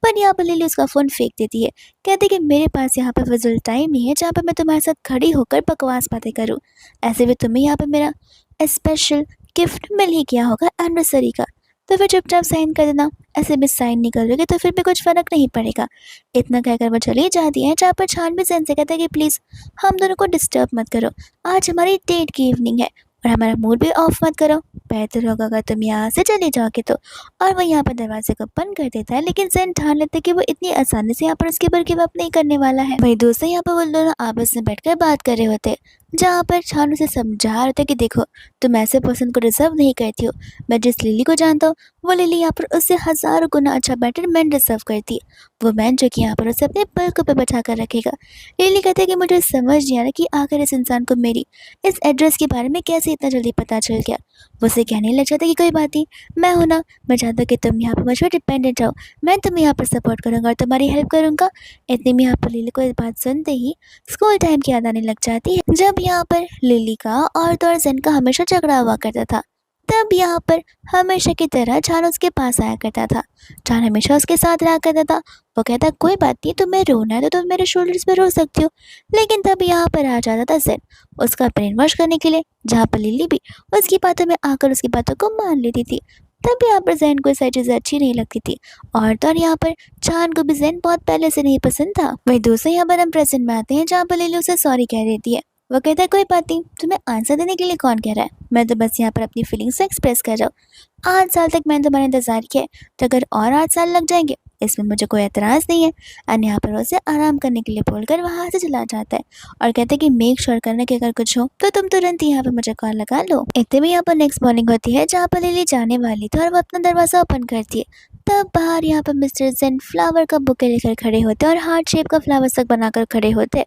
पर यहाँ पर लिली उसका फ़ोन फेंक देती है, कहती कि मेरे पास यहाँ पर फिजूल टाइम नहीं है जहाँ पर मैं तुम्हारे साथ खड़ी होकर बकवास बातें करूँ। ऐसे भी तुम्हें यहाँ पर मेरा स्पेशल गिफ्ट मिल ही गया होगा एनिवर्सरी का, तो फिर चुपचाप साइन कर देना। ऐसे भी साइन नहीं करोगे तो फिर भी कुछ फ़र्क नहीं पड़ेगा। इतना कहकर वो चली जाती है, जहाँ पर छान भी जैन से कहता है कि प्लीज़ हम दोनों को डिस्टर्ब मत करो, आज हमारी डेट की इवनिंग है और हमारा मूड भी ऑफ मत करो। बेहतर होगा अगर तुम यहाँ से चले जाओगे तो। और वो यहाँ पर दरवाजे को बंद कर देता है, लेकिन जैन ठान लेता है कि वो इतनी आसानी से यहाँ पर उसके ऊपर गिव अप नहीं करने वाला है। वही दूसरे यहाँ पर वो दोनों आपस में बैठकर बात कर रहे होते, जहाँ पर छान उसे समझा रहे थे कि देखो, तुम ऐसे पर्सन को डिजर्व नहीं करती हो। मैं जिस लिली को जानता हूँ वो लिली यहाँ पर उससे हज़ारों गुना अच्छा बेटर मैन डिजर्व करती है, वो मैन जो कि यहाँ पर उसे अपने पलकों पे बचा कर रखेगा। लिली कहते हैं कि मुझे समझ नहीं आ रहा कि आखिर इस इंसान को मेरी इस एड्रेस के बारे में कैसे इतना जल्दी पता चल गया। वो उसे कहने लग जाता है कि कोई बात नहीं, मैं हूं ना, मैं चाहता हूँ कि तुम यहाँ पर मुझ पर डिपेंडेंट रहो, मैं तुम्हें यहाँ पर सपोर्ट करूँगा और तुम्हारी हेल्प करूँगा। इतने में यहाँ पर लिली को इस बात सुनते ही स्कूल टाइम की याद आने लग जाती है, जब यहाँ पर लिली का और तो और जैन का हमेशा झगड़ा हुआ करता था। तब यहाँ पर हमेशा की तरह जान उसके पास आया करता था, जान हमेशा उसके साथ रहा करता था। वो कहता कोई बात नहीं, तुम्हें रोना है तो तुम मेरे शोल्डर्स पे रो सकती हो। लेकिन तब यहाँ पर आ जाता था जैन उसका ब्रेन वॉश करने के लिए, जहाँ पर लिली भी उसकी बातों में आकर उसकी बातों को मान लेती थी। तब यहाँ पर जैन को सारी चीज़ें अच्छी नहीं लगती थी, और तो और यहाँ पर चांद को भी जैन बहुत पहले से नहीं पसंद था। वही दूसरे यहाँ पर हम प्रेजेंट में आते हैं, जहाँ पर लिली उसे सॉरी कह देती है। वो कहता है कोई बात नहीं, तुम्हें आंसर देने के लिए कौन कह रहा है, मैं तो बस यहाँ पर अपनी फीलिंग्स एक्सप्रेस कर रहा हूँ। 8 साल तक मैंने तुम्हारा इंतजार किया है, तो अगर और 8 साल लग जाएंगे इसमें मुझे कोई एतराज़ नहीं है। और यहाँ पर उसे आराम करने के लिए बोलकर वहाँ से चला जाता है और कहते हैं कि मेक श्योर करना कि अगर कुछ हो तो तुम तुरंत ही यहाँ पर मुझे कॉल लगा लो। इतने में यहाँ पर नेक्स्ट मॉर्निंग होती है, जहाँ पर लिली जाने वाली थी और वो अपना दरवाज़ा ओपन करती है। तब बाहर यहाँ पर मिस्टर जेन फ्लावर का बुके लेकर खड़े होते और हार्ट शेप का फ्लावर तक बनाकर खड़े होते।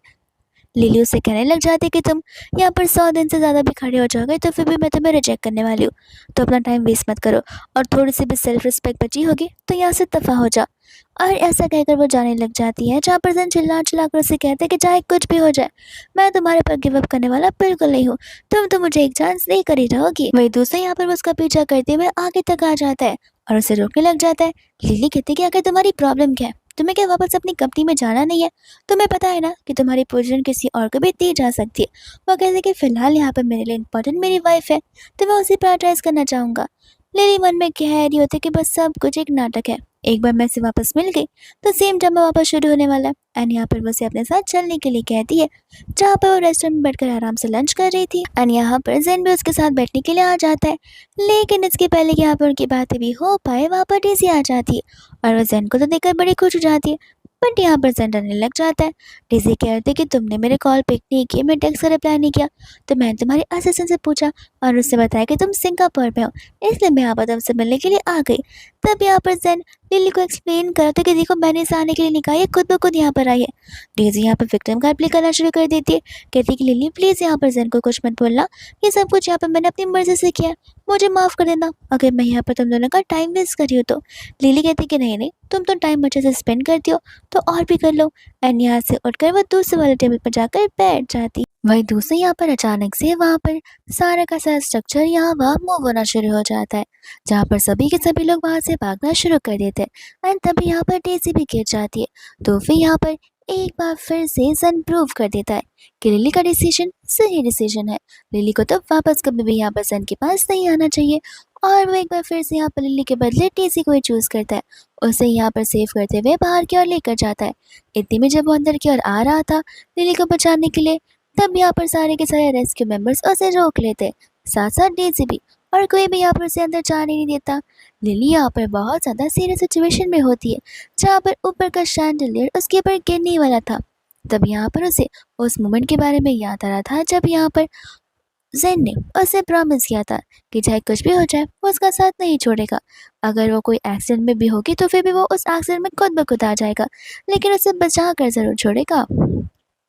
लिली उससे कहने लग जाती कि तुम यहाँ पर 100 दिन से ज़्यादा भी खड़े हो जाओगे तो फिर भी मैं तुम्हें रिजेक्ट करने वाली हूँ, तो अपना टाइम वेस्ट मत करो, और थोड़ी सी भी सेल्फ रिस्पेक्ट बची होगी तो यहाँ से दफ़ा हो जा। और ऐसा कहकर वो जाने लग जाती है, जहाँ पर जन चिल्ला चिल्ला कर उसे कहते हैं कि चाहे कुछ भी हो जाए मैं तुम्हारे पर गिव अप करने वाला बिल्कुल नहीं हूँ, तुम तो मुझे एक चांस दे कर ही रहोगी। वही दूसरे यहाँ पर वो उसका पीछा करते हुए आगे तक आ जाता है और उसे रोकने लग जाता है। लिली कहती है कि आखिर तुम्हारी प्रॉब्लम क्या है, तुम्हें क्या वापस अपनी कंपनी में जाना नहीं है? तुम्हें पता है ना कि तुम्हारी पोजीशन किसी और को भी दी जा सकती है। वो कहते हैं कि फ़िलहाल यहाँ पर मेरे लिए इम्पोर्टेंट मेरी वाइफ है, तो मैं उसे प्रायोरिटाइज़ करना चाहूँगा। लिली मन में कह रही होती है कि बस सब कुछ एक नाटक है, एक बार मैं से वापस मिल गई तो सेम ड्रामा वापस शुरू होने वाला है। एंड यहाँ पर वो उसे अपने साथ चलने के लिए कहती है, जहाँ पर वो रेस्टोरेंट में बैठकर आराम से लंच कर रही थी। एंड यहाँ पर जैन भी उसके साथ बैठने के लिए आ जाता है, लेकिन इसके पहले कि यहाँ पर उनकी बातें भी हो पाए वहाँ पर डेज़ी आ जाती है और वो जैन को तो देखकर बड़ी खुश हो जाती है। बट यहाँ पर जैन डरने लग जाता है। डेज़ी कहते हैं कि तुमने मेरे कॉल पिक नहीं किए, मैं टेक्स्ट का रिप्लाई नहीं किया, तो मैंने तुम्हारे असिस्टेंट से पूछा और उससे बताया कि तुम सिंगापुर में हो, इसलिए मैं यहाँ पर तुमसे मिलने के लिए आ गई। तब यहाँ पर जैन लिली को एक्सप्लेन करते कि देखो मैंने इसे आने के लिए नहीं कहा, ये खुद ब खुद यहाँ पर आई है। डेज़ी यहाँ पर विक्टिम कार्ड प्ले करना शुरू कर देती है, कहती है कि लिली प्लीज़ यहाँ पर जैन को कुछ मत बोलना, ये सब कुछ यहाँ पर मैंने अपनी मर्ज़ी से किया है, मुझे माफ़ कर देना अगर मैं यहाँ पर तुम दोनों का टाइम वेस्ट कर रही हूँ तो। लिली कहती कि नहीं नहीं, तुम तो टाइम अच्छे से स्पेंड करती हो तो और भी कर लो। एंड यहाँ से उठकर वह दूसरे वाले टेबल पर जाकर बैठ जाती। वही दूसरे यहाँ पर अचानक से वहाँ पर सारा का सारा स्ट्रक्चर यहाँ वहाँ मूव होना शुरू हो जाता है, जहाँ पर सभी के सभी लोग वहाँ से भागना शुरू कर देते हैं। एंड तभी यहाँ पर डेज़ी भी गिर जाती है, तो फिर यहाँ पर एक बार फिर से सन प्रूव कर देता है कि लिली का डिसीजन सही डिसीजन है। लिली को तो वापस कभी भी यहाँ पर सन के पास नहीं आना चाहिए और वो एक बार फिर से यहाँ पर लिली के बदले डेज़ी को ही चूज़ करता है। उसे यहाँ पर सेव करते हुए बाहर की ओर लेकर जाता है। इतने में जब वो अंदर की ओर आ रहा था लिली को बचाने के लिए, तब यहाँ पर सारे के सारे रेस्क्यू मेंबर्स उसे रोक लेते, साथ साथ डेज़ी भी। और कोई भी यहाँ पर उसे अंदर जाने नहीं देता। लिली यहाँ पर बहुत ज़्यादा सीरियस सिचुएशन में होती है, जहाँ पर ऊपर का शैंडलियर उसके ऊपर गिरने वाला था। तब यहाँ पर उसे उस मोमेंट के बारे में याद आ रहा था जब यहाँ पर ज़ेन ने उसे प्रॉमिस किया था कि चाहे कुछ भी हो जाए वो उसका साथ नहीं छोड़ेगा। अगर वो कोई एक्सीडेंट में भी होगी तो फिर भी वो उस एक्सीडेंट में खुद ब खुद आ जाएगा, लेकिन उसे बचा कर ज़रूर छोड़ेगा।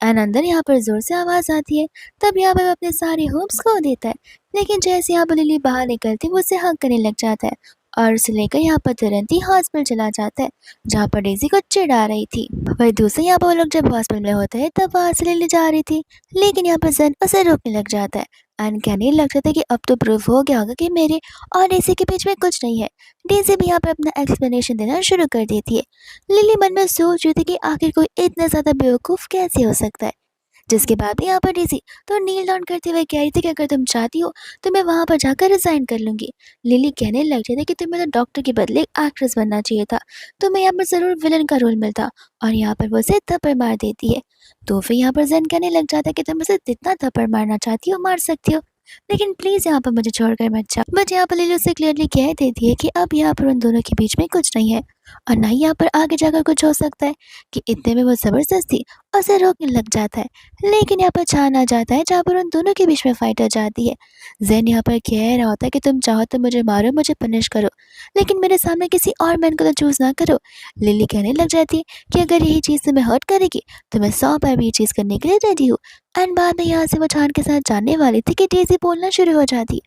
एंड अंदर यहाँ पर ज़ोर से आवाज़ आती है। तब यहाँ पर वो अपने सारे होप्स खो देता है। लेकिन जैसे यहाँ पर लिली बाहर निकलती है वो उसे हग करने लग जाता है और उसे लेकर यहाँ पर तुरंत ही हॉस्पिटल चला जाता है, जहाँ पर डेज़ी को चिढ़ा रही थी। वही दूसरे यहाँ पर वो लोग जब हॉस्पिटल में होते हैं तब वहाँ से लिली जा रही थी, लेकिन यहाँ पर ज़ेन उसे रोकने लग जाता है एंड कहने लग जाता है कि अब तो प्रूफ हो गया होगा कि मेरे और डेज़ी के बीच में कुछ नहीं है। डेज़ी भी यहाँ पर अपना एक्सप्लेनेशन देना शुरू कर देती है। लिली मन में सोच रही थी कि आखिर कोई इतना ज़्यादा बेवकूफ़ कैसे हो सकता है। जिसके बाद भी यहाँ पर डेज़ी तो नील डाउन करते हुए कह रही थी कि अगर तुम चाहती हो तो मैं वहाँ पर जाकर रिज़ाइन कर लूँगी। लिली कहने लग जाती कि तुम्हें तो डॉक्टर के बदले एक एक्ट्रेस बनना चाहिए था, तुम्हें यहाँ पर ज़रूर विलन का रोल मिलता। और यहाँ पर वो उसे थप्पड़ मार देती है। तो फिर यहाँ पर ज़ेन कहने लग जाता है कि तुम उसे जितना थप्पड़ मारना चाहती हो मार सकती हो, लेकिन प्लीज़ यहाँ पर मुझे छोड़कर मत जाओ। बट यहाँ पर लिली उसे क्लियरली कह देती है कि अब यहाँ पर उन दोनों के बीच में कुछ नहीं है और ना ही यहाँ पर आगे जाकर कुछ हो सकता है। कि इतने में वो ज़बरदस्ती उसे रोकने लग जाता है। लेकिन यहाँ पर छान आ जाता है जहाँ पर उन दोनों के बीच में फाइट हो जाती है। ज़ेन यहाँ पर कह रहा होता है कि तुम चाहो तो मुझे मारो, मुझे पनिश करो, लेकिन मेरे सामने किसी और मैन को तो चूज़ ना करो। लिली कहने लग जाती है कि अगर यही चीज़ तुम्हें हर्ट करेगी तो मैं 100 बार भी ये चीज़ करने के लिए रेडी हूँ। एंड बाद में यहाँ से वो छान के साथ जानने वाली थी कि डेज़ी बोलना शुरू हो जाती है,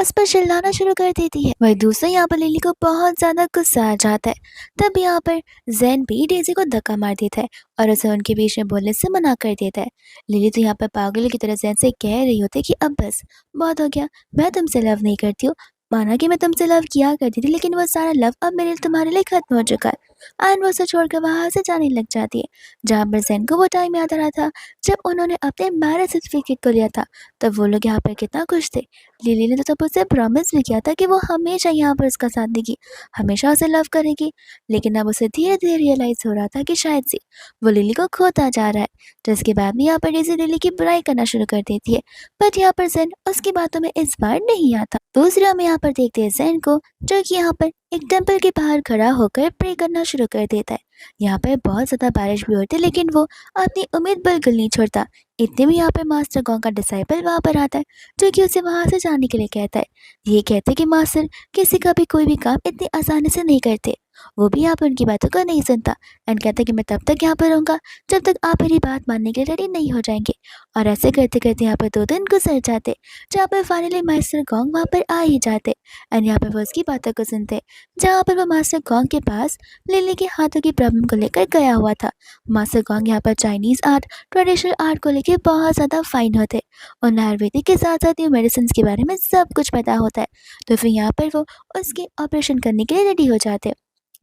उस पर चिल्लाना शुरू कर देती है। वही दूसरा यहाँ पर लिली को बहुत ज़्यादा गुस्सा आ जाता है। तब यहाँ पर ज़ेन भी डेज़ी को धक्का मार देता है और उसे उनके बीच में बोलने से मना कर देता है। लिली तो यहाँ पर पागल की तरह ज़ेन से कह रही होती है कि अब बस बहुत हो गया, मैं तुमसे लव नहीं करती हूँ। माना कि मैं तुमसे लव किया करती थी, लेकिन वो सारा लव अब मेरे तुम्हारे लिए खत्म हो चुका है। एंड वो उसे छोड़कर वहाँ से जाने लग जाती है। जहाँ पर ज़ेन को वो टाइम याद आ रहा था जब उन्होंने अपने मैरिज सर्टिफिकेट को लिया था, तब वो लोग यहाँ पर कितना खुश थे। लिली ने तो तब उसे प्रॉमिस भी किया था कि वो हमेशा यहाँ पर उसका साथ देगी, हमेशा उसे लव करेगी। लेकिन अब उसे धीरे धीरे रियलाइज़ हो रहा था कि शायद से वो लिली को खोता जा रहा है। जिसके बाद में यहाँ पर डेज़ी लिली की बुराई करना शुरू कर देती है, बट यहाँ पर ज़ेन उसकी बातों में इस बार नहीं आता। दूसरी हम यहाँ पर देखते हैं ज़ेन को, जो कि यहाँ पर एक टेम्पल के बाहर खड़ा होकर प्रे करना शुरू कर देता है। यहाँ पर बहुत ज़्यादा बारिश भी होती है, लेकिन वो अपनी उम्मीद बिल्कुल नहीं छोड़ता। इतने में यहाँ पर मास्टर गॉन्ग का डिसाइपल वहाँ पर आता है, जो कि उसे वहाँ से जाने के लिए कहता है। ये कहते हैं कि मास्टर किसी का भी कोई भी काम इतनी आसानी से नहीं करते। वो भी यहाँ पर उनकी बातों को नहीं सुनता एंड कहता है कि मैं तब तक यहाँ पर रहूँगा जब तक आप मेरी बात मानने के लिए रेडी नहीं हो जाएंगे। और ऐसे करते करते यहाँ पर 2 दिन गुजर जाते, जहाँ पर फाइनली मास्टर गॉन्ग वहाँ पर आ ही जाते एंड यहाँ पर वो उसकी बातों को सुनते, जहाँ पर वो मास्टर गॉन्ग के पास लिली के हाथों की प्रॉब्लम को लेकर गया हुआ था। मास्टर गॉन्ग यहाँ पर चाइनीज़ आर्ट, ट्रेडिशनल आर्ट को लेकर बहुत ज़्यादा फाइन होते, और आयुर्वेदिक के साथ साथ न्यू मेडिसिन के बारे में सब कुछ पता होता है। तो फिर यहाँ पर वो उसके ऑपरेशन करने के लिए रेडी हो जाते।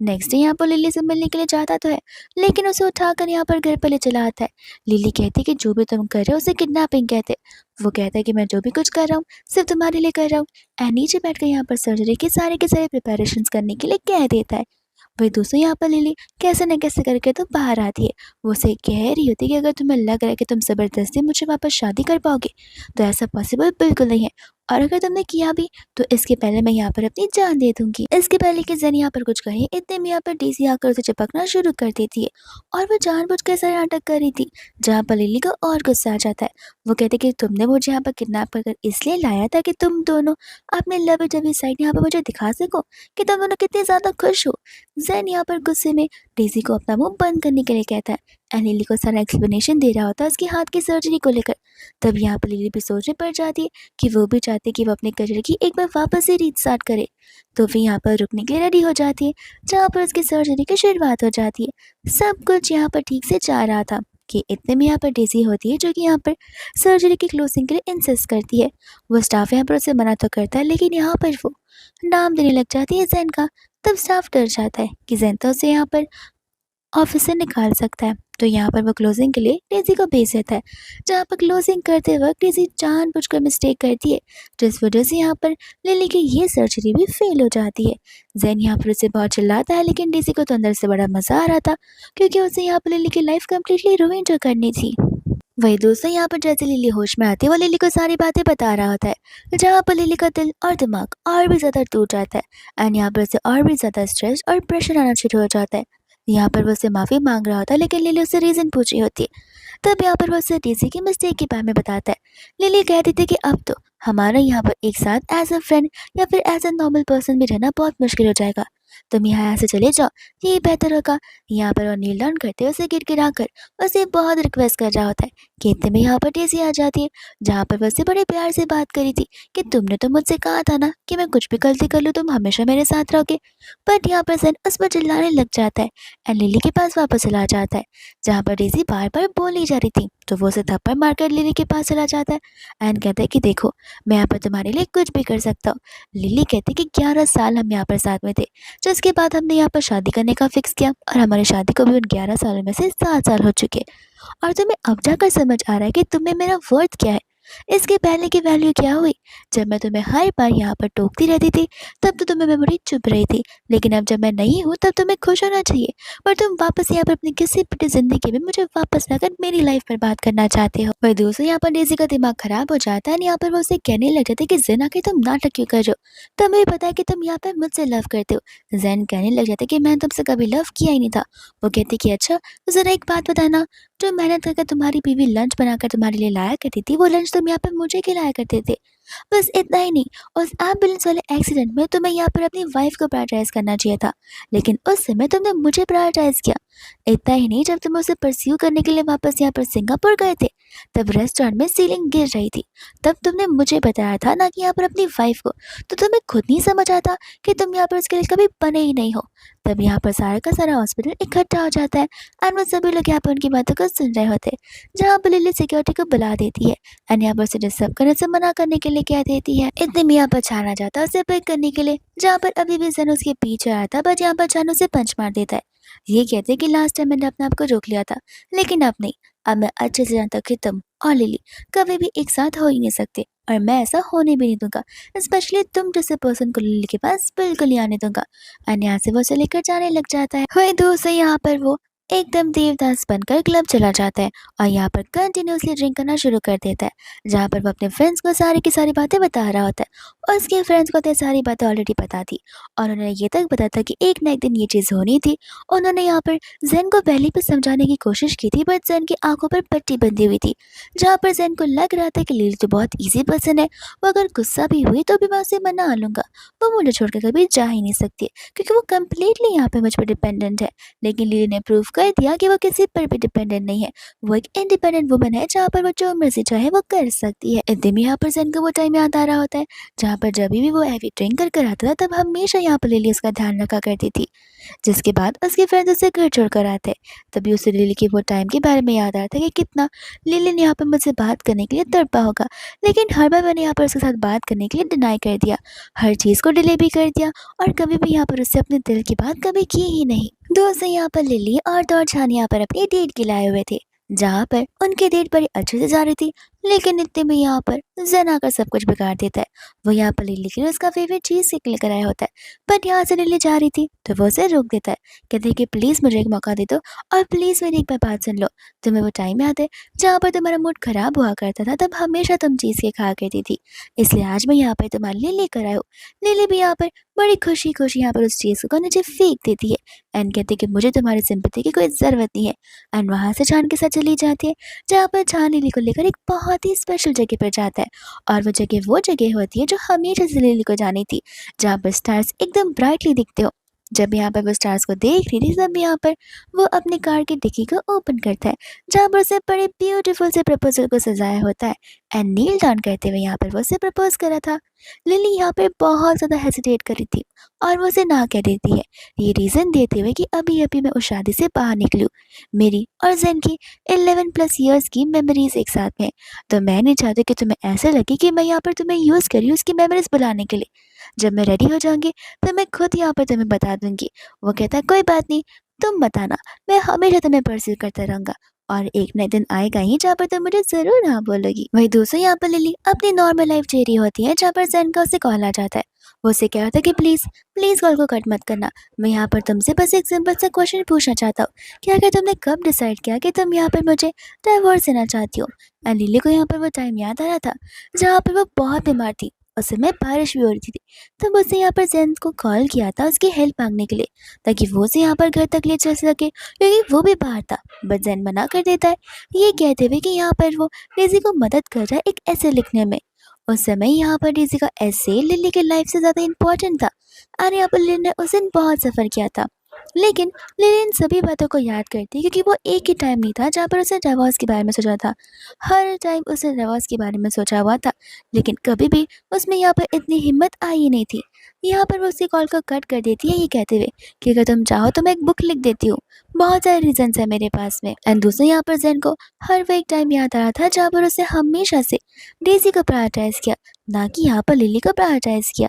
नेक्स्ट डे यहाँ पर लिली से मिलने के लिए जाता तो है, लेकिन उसे उठाकर यहाँ पर घर पर ले चला आता है। लिली कहती है कि जो भी तुम कर रहे हो उसे किडनैपिंग कहते। वो कहता है कि मैं जो भी कुछ कर रहा हूँ सिर्फ तुम्हारे लिए कर रहा हूँ। एंड नीचे बैठकर यहाँ पर सर्जरी के सारे प्रिपरेशंस करने के लिए कह देता है। वही दूसरी यहाँ पर लिली कैसे न कैसे करके तो बाहर आती है। वो उसे कह रही होती है कि अगर तुम्हें लग रहा है कि तुम ज़बरदस्ती मुझे वापस शादी कर पाओगे तो ऐसा पॉसिबल बिल्कुल नहीं है, और अगर तुमने किया भी तो इसके पहले मैं यहाँ पर अपनी जान दे दूंगी। इसके पहले कि ज़ेन यहाँ पर कुछ कहे, इतने में यहाँ पर डेज़ी आकर उसे चिपकना शुरू कर देती है और वो जानबूझकर ऐसा नाटक कर रही थी, जहाँ पर लिली को और गुस्सा आ जाता है। वो कहते कि तुमने मुझे यहाँ पर किडनैप कर इसलिए लाया था कि तुम दोनों अपने लव डबी साइड यहाँ पर मुझे दिखा सको कि तुम दोनों कितने ज़्यादा खुश हो। ज़ेन यहाँ पर गुस्से में डेज़ी को अपना मुंह बंद करने के लिए कहता है एंड लिली को सारा एक्सप्लेनेशन दे रहा होता है उसके हाथ की सर्जरी को लेकर। तब यहाँ पर लिली भी सोचने पड़ जाती है कि वो भी चाहती है कि वो अपने करियर की एक बार वापस से रीस्टार्ट करे। तो फिर यहाँ पर रुकने के लिए रेडी हो जाती है, जहाँ पर उसकी सर्जरी की शुरुआत हो जाती है। सब कुछ यहाँ पर ठीक से जा रहा था कि इतने में यहाँ पर डेज़ी होती है, जो कि यहाँ पर सर्जरी की क्लोजिंग के लिए इंसिस्ट करती है। वो स्टाफ यहाँ पर उसे मना तो करता है, लेकिन यहाँ पर वो नाम देने लग जाती है ज़ेन का। तब स्टाफ डर जाता है कि ज़ेन तो उसे यहाँ पर ऑफिस से निकाल सकता है। तो यहाँ पर वो क्लोजिंग के लिए डेज़ी को भेज देता है, जहाँ पर क्लोजिंग करते वक्त डेज़ी जानबूझकर मिस्टेक करती है, जिस वजह से यहाँ पर लिली की ये सर्जरी भी फेल हो जाती है। ज़ेन यहाँ पर उसे बहुत चिल्लाता है, लेकिन डेज़ी को तो अंदर से बड़ा मज़ा आ रहा था, क्योंकि उसे यहाँ पर लिली की लाइफ कम्प्लीटली रुइन जो करनी थी। वही दोस्तों यहाँ पर जैसे लिली होश में आती है, वो लिली को सारी बातें बता रहा होता है, जहाँ पर लिली का दिल और दिमाग और भी ज़्यादा टूट जाता है एंड यहाँ पर उसे और भी ज़्यादा स्ट्रेस और प्रेशर आना शुरू हो जाता है। यहाँ पर वो उससे माफ़ी मांग रहा होता है, लेकिन लिली उससे रीज़न पूछ रही होती है। तब यहाँ पर वो उसे डेज़ी की मिस्टेक के बारे में बताता है। लिली कहती थी कि अब तो हमारा यहाँ पर एक साथ एज अ फ्रेंड या फिर एज अ नॉर्मल पर्सन भी रहना बहुत मुश्किल हो जाएगा। तुम यहाँ से चले जाओ, ये बेहतर होगा। यहाँ पर वो नील डाउन करते हुए उसे गिड़गिड़ा कर उसे बहुत रिक्वेस्ट कर रहा होता है कि इतने में यहाँ पर डेज़ी आ जाती है, जहाँ पर वो उससे बड़े प्यार से बात करी थी कि तुमने तो मुझसे कहा था ना कि मैं कुछ भी गलती कर लूँ तुम हमेशा मेरे साथ रहोगे। बट यहाँ पर सन उस पर चिल्लाने लग जाता है एंड लिली के पास वापस चला जाता है, जहाँ पर डेज़ी बार बार बोली जा रही थी। तो वो उसे थप्पड़ मारकर लिली के पास चला जाता है एंड कहता है कि देखो, मैं यहाँ पर तुम्हारे लिए कुछ भी कर सकता हूँ। लिली कहती कि 11 साल हम यहाँ पर साथ में थे, जिसके बाद हमने यहाँ पर शादी करने का फिक्स किया और हमारी शादी को भी उन 11 सालों में से 7 साल हो चुके। और तुम्हें अब जाकर समझ आ रहा है कि तुम्हें मेरा वर्थ क्या है। इसके पहले की वैल्यू क्या हुई? जब मैं तुम्हें हर बार यहाँ पर टोकती रहती थी, तब तो तुम्हें मैं बड़ी चुप रही थी, लेकिन अब जब मैं नहीं हूँ तब तुम्हें खुश होना चाहिए। पर तुम वापस यहाँ पर अपनी किसी पिटी जिंदगी में मुझे वापस लाकर मेरी लाइफ पर बात करना चाहते हो। वही दूसरी यहाँ पर डेज़ी का दिमाग खराब हो जाता है और यहाँ पर वो उसे कहने लग जाते कि ज़ेन आखिर तुम नाटक क्यों कर रहे हो? तुम्हें भी पता है कि तुम यहाँ पर मुझसे लव करते हो। ज़ेन कहने लग जाते कि मैंने तुमसे कभी लव किया ही नहीं था। वो कहती कि अच्छा, तो ज़रा एक बात बताना, जो मेहनत करके तुम्हारी बीवी लंच बनाकर तुम्हारे लिए लाया करती थी, वो लंच तुम यहाँ पे मुझे खिलाया करते थे। बस इतना ही नहीं, उस एम्बुलेंस वाले एक्सीडेंट में तुम्हें यहाँ पर अपनी वाइफ को प्रायोरिटाइज करना चाहिए था, लेकिन उस समय तुमने मुझे प्रायोरिटाइज किया। इतना ही नहीं, जब तुम उसे परस्यू करने के लिए वापस यहाँ पर सिंगापुर गए थे, तब रेस्टोरेंट में सीलिंग गिर रही थी। तब तुमने मुझे बताया था ना कि यहाँ पर अपनी वाइफ को, तो तुम्हें खुद नहीं समझ आता कि तुम यहाँ पर उसके लिए कभी बने ही नहीं हो। तब यहाँ पर सारा का सारा हॉस्पिटल इकट्ठा हो जाता है एंड वो सभी लोग यहाँ पर उनकी बातों को सुन रहे होते हैं, जहाँ पर लिली सिक्योरिटी को बुला देती है एंड यहाँ पर उसे डिस्टर्ब करने से मना करने के लिए कह देती है। इतने में यहाँ पर छान आ जाता है उसे पिक करने के लिए, जहाँ पर अभी भी जन उसके पीछे आया था, बट यहाँ पर छान उसे पंच मार देता है। ये कहते हैं कि लास्ट टाइम मैंने अपने आप को रोक लिया था, लेकिन अब नहीं। अब मैं अच्छे से जानता हूँ कि तुम और लिली कभी भी एक साथ हो ही नहीं सकते, और मैं ऐसा होने भी नहीं दूंगा। स्पेशली तुम जैसे पर्सन को लिली के पास बिल्कुल नहीं आने दूंगा। एंड यहाँ से वो उसे लेकर जाने लग जाता है। वही दोस्तों यहाँ पर वो एकदम देवदास बनकर क्लब चला जाता है और यहाँ पर कंटिन्यूसली ड्रिंक करना शुरू कर देता है, जहाँ पर वो अपने फ्रेंड्स को सारी की सारी बातें बता रहा होता है। और उसके फ्रेंड्स को तो ये सारी बातें ऑलरेडी पता थी और उन्होंने ये तक पता था कि एक ना एक दिन ये चीज़ होनी थी। उन्होंने यहाँ पर ज़ेन को पहले भी समझाने की कोशिश की थी, बट ज़ेन की आंखों पर पट्टी बंधी हुई थी, जहाँ पर ज़ेन को लग रहा था कि लिली तो बहुत ईजी पर्सन है, वो अगर गुस्सा भी हुई तो भी मैं उसे मना लूँगा, वो मुझे छोड़कर कभी जा ही नहीं सकती, क्योंकि वो कम्प्लीटली यहाँ पर मुझ पर डिपेंडेंट है। लेकिन लिली ने प्रूव कर दिया कि वो किसी पर भी डिपेंडेंट नहीं है, वो एक इंडिपेंडेंट वुमन है, जहाँ पर वो जो मर्जी चाहे वो कर सकती है। इतने में यहाँ पर ज़ेन को वो टाइम याद आ रहा होता है, जहाँ पर जब भी वो हैवी ड्रिंक कर आता था, तब हमेशा यहाँ पर लिली उसका ध्यान रखा करती थी। जिसके बाद उसके फ्रेंड्स उसे घर छोड़कर आते, तभी उसे लिली के वो टाइम के बारे में याद आता है कि कितना लिली ने यहाँ पर मुझसे बात करने के लिए तड़पा होगा, लेकिन हर बार मैंने यहाँ पर उसके साथ बात करने के लिए डिनाई कर दिया, हर चीज़ को डिले भी कर दिया, और कभी भी यहाँ पर उससे अपने दिल की बात कभी की ही नहीं। दोस्तों यहाँ पर लिली और दौड़छान यहाँ पर अपनी डेट के लाए हुए थे, जहाँ पर उनकी डेट बड़ी अच्छे से जा रही थी, लेकिन इतने में यहाँ पर ज़ेन आकर सब कुछ बिगाड़ देता है। वो यहाँ पर लिली के लिए उसका फेवरेट चीज़ केक लेकर आया होता है, बट यहाँ से लिली जा रही थी तो वो उसे रोक देता है, कहते हैं कि प्लीज़ मुझे एक मौका दे दो और प्लीज़ मेरी एक बार बात सुन लो। तुम्हें वो टाइम याद है जहाँ पर तुम्हारा मूड खराब हुआ करता था, तब हमेशा तुम चीज़ केक खाया करती थी, इसलिए आज मैं यहाँ पर तुम्हारे लिए लेकर आया हूँ। लिली भी यहाँ पर बड़ी खुशी खुशी यहाँ पर उस चीज़ को नीचे फेंक देती है एंड कहती है कि मुझे तुम्हारी सिंपैथी की कोई ज़रूरत नहीं है, एंड वहाँ से छान के साथ चली जाती है, जहाँ पर छान लिली को लेकर एक बहुत ही स्पेशल जगह पर जाता है, और वो जगह होती है जो हमेशा से लिली को जानी थी, जहाँ पर स्टार्स एकदम ब्राइटली दिखते हो। जब यहाँ पर वो स्टार्स को देख रही थी, तब यहाँ पर वो अपनी कार की डिक्की को ओपन करता है, जहाँ पर उसे बड़े ब्यूटीफुल से प्रपोजल को सजाया होता है एंड नील डाउन करते हुए यहाँ पर वो उसे प्रपोज करा था। लिली यहाँ पर बहुत ज़्यादा हेसिटेट करी थी और वो उसे ना कह देती है, ये रीज़न देते हुए कि अभी अभी मैं उस शादी से बाहर निकलूँ, मेरी और ज़ेन की 11+ ईयर्स की मेमोरीज एक साथ में, तो मैं नहीं चाहती कि तुम्हें ऐसा लगे कि मैं यहाँ पर तुम्हें यूज़ कर रही हूँ उसकी मेमोरीज बुलाने के लिए। जब मैं रेडी हो जाऊंगी तो मैं खुद यहाँ पर तुम्हें बता दूंगी। वो कहता है कोई बात नहीं, तुम बताना, मैं हमेशा तुम्हें परस्यू करता रहूँगा और एक ना दिन आएगा ही जहाँ पर तुम मुझे ज़रूर हाँ बोलोगी। वहीं दूसरी यहाँ पर लिली अपनी नॉर्मल लाइफ जी रही होती है जहाँ पर ज़ेन का उसे कॉल आ जाता है। वो उसे कहता है कि प्लीज़, प्लीज़ कॉल को कट मत करना। मैं यहाँ पर तुमसे बस एक सिंपल सा क्वेश्चन पूछना चाहता हूँ कि आखिर तुमने कब डिसाइड किया कि तुम यहाँ पर मुझे डाइवोर्स देना चाहती हो? एंड लिली को यहाँ पर वो टाइम याद आ रहा था जहाँ पर वो बहुत बीमार थी। उस समय बारिश भी हो रही थी। तब उसने यहाँ पर ज़ेन को कॉल किया था उसकी हेल्प माँगने के लिए, ताकि वो उसे यहाँ पर घर तक ले चल सके, क्योंकि वो भी बाहर था। बट ज़ेन मना कर देता है, ये कहते हुए कि यहाँ पर वो डेज़ी को मदद कर रहा है एक ऐसे लिखने में। उस समय यहाँ पर डेज़ी का ऐसे लिली की लाइफ से ज़्यादा इम्पोर्टेंट था और यहाँ पर लिली ने उस दिन बहुत सफ़र किया था। लेकिन लिली इन सभी बातों को याद करती, क्योंकि वो एक ही टाइम नहीं था जहाँ पर उसने डिवोर्स के बारे में सोचा था। हर टाइम उसने डिवोर्स के बारे में सोचा हुआ था, लेकिन कभी भी उसमें यहाँ पर इतनी हिम्मत आई ही नहीं थी। यहाँ पर वो उसकी कॉल को कट कर देती है, ये कहते हुए कि अगर तुम चाहो तो मैं एक बुक लिख देती हूँ, बहुत सारे रीजंस है मेरे पास में। एंड दूसरे यहाँ पर ज़ेन को हर वो एक टाइम याद आ रहा था जहाँ पर उसने हमेशा से डेज़ी को प्रायोरिटाइज किया, ना कि यहाँ पर लिली को प्रायोरिटाइज किया।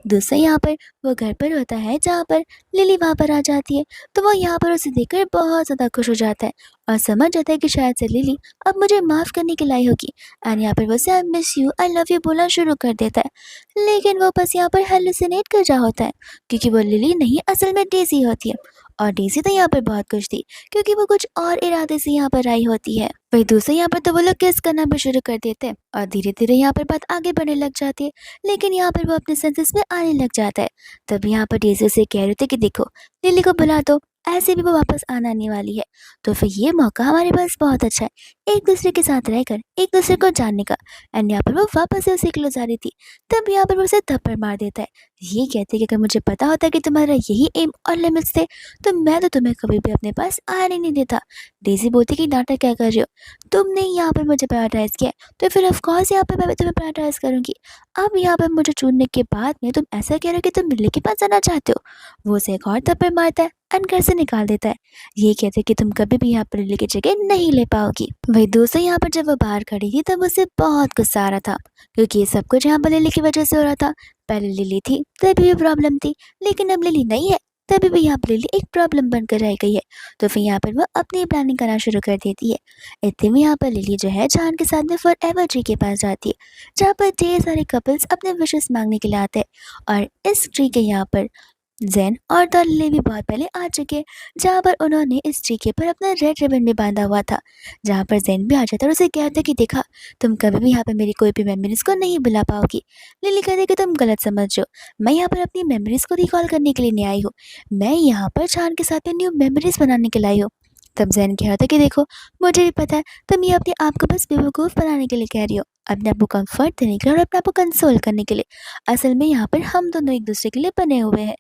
दूसरे यहाँ पर वो घर पर होता है जहाँ पर लिली वहाँ पर आ जाती है, तो वो यहाँ पर उसे देखकर बहुत ज़्यादा खुश हो जाता है और समझ जाता है कि शायद से लिली अब मुझे माफ़ करने के लाई होगी। एंड यहाँ पर वो उसे I miss you, I love you बोलना शुरू कर देता है, लेकिन वो बस यहाँ पर हेलुसिनेट कर रहा होता है, क्योंकि वो लिली नहीं असल में डेज़ी होती है। और डेज़ी तो यहाँ पर बहुत खुश थी, क्योंकि वो कुछ और इरादे से यहाँ पर आई होती है। वही दूसरे यहाँ पर तो वो लोग किस करना भी शुरू कर देते हैं और धीरे धीरे यहाँ पर बात आगे बढ़ने लग जाती है, लेकिन यहाँ पर वो अपने सेंसेस में आने लग जाता है। तब यहाँ पर डेज़ी से कह रहे थे कि देखो, लिली को बुला दो, ऐसे भी वो वापस आने वाली है, तो फिर ये मौका हमारे पास बहुत अच्छा है एक दूसरे के साथ रहकर एक दूसरे को जानने का। एंड यहाँ पर वो वापस से उसे क्लोज आ रही थी, तब यहाँ पर वो उसे थप्पड़ मार देता है, ये कहते कि अगर मुझे पता होता कि तुम्हारा यही एम और लिमिट्स थे तो मैं तो तुम्हें कभी भी अपने पास आने नहीं देता। डेज़ी बोलती कि नाटक क्या कर रही हो, तुमने यहाँ पर मुझे प्रायोरिटाइज किया है, तो फिर ऑफकोर्स यहाँ पर मैं भी तुम्हें प्रायोरिटाइज करूँगी। अब यहाँ पर मुझे चुनने के बाद में तुम ऐसा कह रहे हो कि तुम लिली के पास जाना चाहते हो। वो उसे एक और थप्पड़ मारता है एंड घर से निकाल देता है, ये कहते कि तुम कभी भी यहाँ पर लिली की जगह नहीं ले पाओगी। वही दोस्तों यहाँ पर जब वो बाहर खड़ी थी तब उसे बहुत गुस्सा आ रहा था, क्योंकि ये सब कुछ यहाँ पर लिली की वजह से हो रहा था। पहले लिली थी तभी भी प्रॉब्लम थी, लेकिन अब लिली नहीं है तभी भी यहाँ पर लिली एक प्रॉब्लम बनकर रह गई है। तो फिर यहाँ पर वो अपनी प्लानिंग करना शुरू कर देती है। इतने में यहाँ पर लिली जो है जान के साथ में फॉर एवर ट्री के पास जाती है, जहाँ पर ढेर सारे कपल्स अपने विशेष मांगने के लिए आते हैं। और इस ट्री के यहाँ पर ज़ेन और लिली भी बहुत पहले आ चुके हैं, जहाँ पर उन्होंने इस ट्री के पर अपना रेड रिबन भी बांधा हुआ था। जहाँ पर ज़ेन भी आ जाता है और उसे कहता है कि देखा, तुम कभी भी यहाँ पर मेरी कोई भी मेमोरीज को नहीं भुला पाओगी। लिली कहती है कि तुम गलत समझ रहे हो, मैं यहाँ पर अपनी मेमोरीज को रिकॉल करने के लिए नहीं आई हूँ, मैं यहाँ पर चांद के साथ में न्यू मेमोरीज बनाने के लिए आई हूँ। तब ज़ैन कह रहा था कि देखो, मुझे भी पता है तुम ये अपने आप को बस बेवकूफ़ बनाने के लिए कह रही हो, अपने आप को कंफर्ट देने के लिए और अपने आप को कंसोल करने के लिए। असल में यहाँ पर हम दोनों एक दूसरे के लिए बने हुए हैं।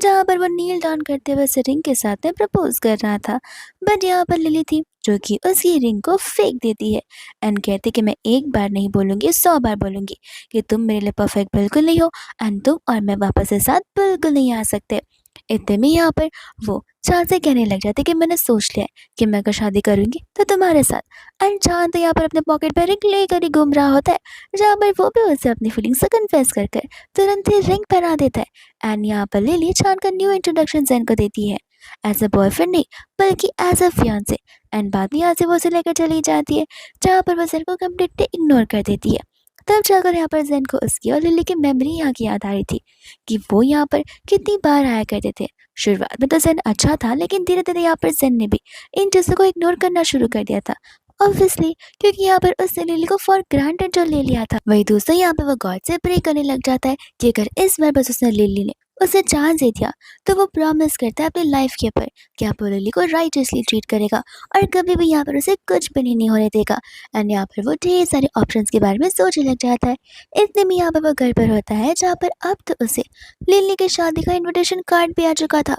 जहाँ पर वो नील डाउन करते हुए उस रिंग के साथ में प्रपोज कर रहा था, बट यहाँ पर लिली थी जो कि उसकी रिंग को फेंक देती है एंड कहती कि मैं एक बार नहीं बोलूँगी, 100 बार बोलूँगी कि तुम मेरे लिए परफेक्ट बिल्कुल नहीं हो एंड तुम और मैं वापस से साथ बिल्कुल नहीं आ सकते। इतने में यहाँ पर वो चाँद से कहने लग जाते कि मैंने सोच लिया है कि मैं अगर शादी करूँगी तो तुम्हारे साथ। एंड चाँद तो यहाँ पर अपने पॉकेट में रिंग लेकर ही घूम रहा होता है, जहाँ पर वो भी उसे अपनी फीलिंग्स से कन्फेस कर कर तुरंत ही रिंग पहना देता है। एंड यहाँ पर लिली चाँद का न्यू इंट्रोडक्शन ज़ैन को देती है, एज अ बॉयफ्रेंड नहीं बल्कि एज अ फियांसे। एंड बाद में यहाँ से वो उसे लेकर चली जाती है, जहाँ पर वो ज़ैन को कम्प्लीटली इग्नोर कर देती है। तब जाकर यहाँ पर ज़ैन को उसकी और लिली की मेमोरी यहाँ की याद आ रही थी कि वो यहाँ पर कितनी बार आया करते थे। शुरुआत में तो ज़ैन अच्छा था, लेकिन धीरे धीरे यहाँ पर ज़ैन ने भी इन चीज़ों को इग्नोर करना शुरू कर दिया था, ऑब्वियसली क्योंकि यहाँ पर उसने लिली को फॉर ग्रांटेड जो ले लिया था। वही दोस्तों यहाँ पे वो गॉड से प्रे करने लग जाता है कि अगर इस बार बस उसने लिली ने उसे चांस दे दिया तो वो प्रॉमिस करता है अपनी लाइफ के ऊपर कि आप वो लिली को राइटियसली ट्रीट करेगा और कभी भी यहाँ पर उसे कुछ भी नहीं होने देगा। एंड यहाँ पर वो ढेर सारे ऑप्शंस के बारे में सोचने लग जाता है। इतने में यहाँ पर वो घर पर होता है, जहाँ पर अब तो उसे लिली की शादी का इन्विटेशन कार्ड भी आ चुका था।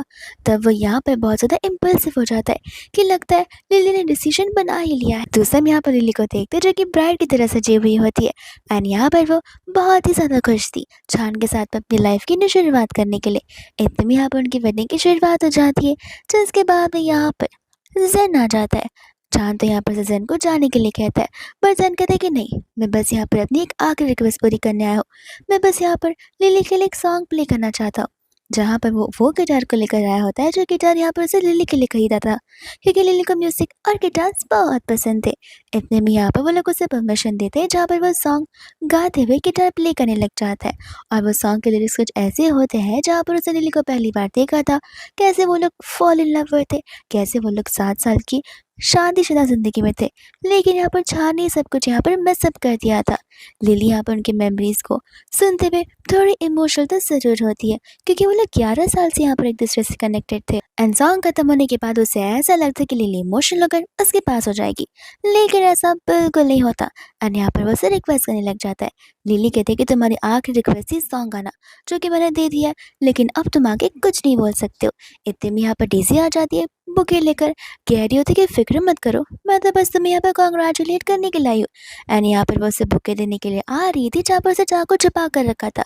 तब वो यहाँ पर बहुत ज़्यादा इम्पल्सिव हो जाता है कि लगता है लिली ने डिसीजन बना ही लिया है। दूसरा हम यहाँ पर लिली को देखते हैं जो कि ब्राइड की तरह सजी हुई होती है एंड यहाँ पर वो बहुत ही ज़्यादा खुश थी चांद के साथ में अपनी लाइफ की नई शुरुआत करने के लिए। इतने में यहाँ पर उनकी वेडिंग की शुरुआत हो जाती है, जिसके बाद में यहाँ पर ज़ैन आ जाता है। चांद तो यहाँ पर से ज़ैन को जाने के लिए कहता है, पर ज़ैन कहता है कि नहीं, मैं बस यहाँ पर अपनी एक आखिरी रिक्वेस्ट पूरी करने आया हूँ। मैं बस यहाँ पर लिली के लिए एक सॉन्ग प्ले करना चाहता हूँ। जहाँ पर वो गिटार को लेकर आया होता है, जो गिटार यहाँ पर उसे लिली के लिए खरीदा था, क्योंकि लिली को म्यूज़िक और गिटार्स बहुत पसंद थे। इतने में यहाँ पर वो लोग उसे परमिशन देते हैं, जहाँ पर वो सॉन्ग गाते हुए गिटार प्ले करने लग जाता है। और वो सॉन्ग के लिरिक्स कुछ ऐसे होते हैं, जहाँ पर उसे लिली को पहली बार देखा था, कैसे वो लोग फॉल इन लव हुए थे, कैसे वो लोग 7 साल की शादीशुदा ज़िंदगी में थे। लेकिन यहाँ पर चार ने सब कुछ यहाँ पर मिस अप कर दिया था। लिली यहाँ पर उनकी मेमोरीज़ को सुनते हुए थोड़ी इमोशनल तो ज़रूर होती है, क्योंकि वो लोग 11 साल से यहाँ पर एक दूसरे से कनेक्टेड थे। एंड सॉन्ग खत्म होने के बाद उसे ऐसा लगता है कि लिली इमोशनल होकर उसके पास हो जाएगी, लेकिन ऐसा बिल्कुल नहीं होता। एंड यहाँ पर वो उसे रिक्वेस्ट करने लग जाता है। लिली कहती है कि तुम्हारी आखिरी रिक्वेस्ट थी सॉन्ग गाना, जो कि मैंने दे दिया है, लेकिन अब तुम आगे कुछ नहीं बोल सकते हो। इतने में यहाँ पर डेज़ी आ जाती है बुके लेकर, कह रही होती है कि फिक्र मत करो, मैं तो बस तुम्हें यहाँ पर कॉन्ग्रेचुलेट करने के लिए आई हूँ। एंड यहाँ पर वो उसे बुके देने के लिए आ रही थी, जहाँ पर उसे चाकू छुपा कर रखा था।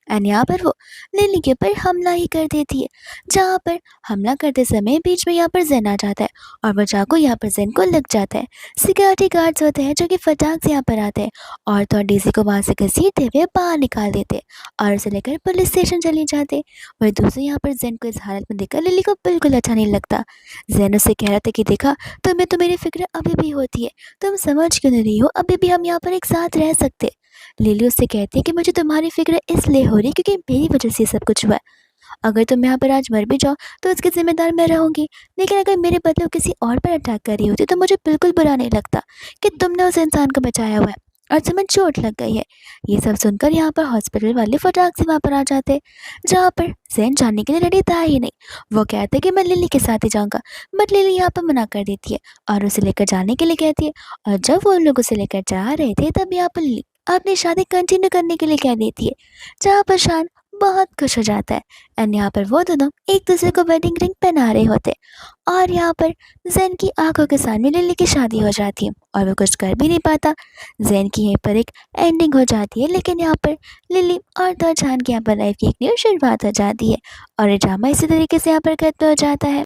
एंड यहाँ पर वो लिली के ऊपर हमला ही कर देती है, जहाँ पर हमला करते समय बीच में यहाँ पर ज़ेन आ जाता है, और वो चाकू यहाँ पर ज़ेन को लग जाता है। सिक्योरिटी गार्ड्स होते हैं, जो कि फटाक से यहाँ पर आते हैं और तो डेज़ी को वहाँ से घसीटते हुए बाहर निकाल देते हैं और उसे लेकर पुलिस स्टेशन चले जाते हैं। वही दूसरे यहाँ पर ज़ेन को इस हालत में देखकर लिली को बिल्कुल अच्छा नहीं लगता। ज़ेन उसे कह रहा था कि देखा, तुम्हें तो मेरी फिक्र अभी भी होती है, तुम समझ क्यों नहीं रही हो, अभी भी हम यहाँ पर एक साथ रह सकते। लिली उससे कहती है कि मुझे तुम्हारी फिक्र इसलिए हो रही है क्योंकि मेरी वजह से ये सब कुछ हुआ है। अगर तुम यहाँ पर आज मर भी जाओ तो इसकी जिम्मेदार मैं रहूंगी, लेकिन अगर मेरे बदले वो किसी और पर अटैक कर रही होती तो मुझे बिल्कुल बुरा नहीं लगता कि तुमने उस इंसान को बचाया हुआ है और तुम्हें चोट लग गई है। ये सब सुनकर यहाँ पर हॉस्पिटल वाले फटाक से वहाँ पर आ जाते, जहाँ पर जैन जाने के लिए रेडी था ही नहीं। वो कहते कि मैं लिली के साथ ही जाऊँगा, बट लिली यहाँ पर मना कर देती है और उसे लेकर जाने के लिए कहती है। और जब वो लोग उसे लेकर जा रहे थे, तब यहाँ पर लिली अपनी शादी कंटिन्यू करने के लिए कह देती है, जहाँ पर शान बहुत खुश हो जाता है। एंड यहाँ पर वो दोनों एक दूसरे को वेडिंग रिंग पहना रहे होते, और यहाँ पर जैन की आंखों के सामने लिली की शादी हो जाती है और वो कुछ कर भी नहीं पाता। जैन की यहीं पर एक एंडिंग हो जाती है, लेकिन यहाँ पर लिली और तो जान की यहाँ पर लाइफ की एक न्यू शुरुआत हो जाती है और ये ड्रामा इसी तरीके से यहाँ पर खत्म हो जाता है।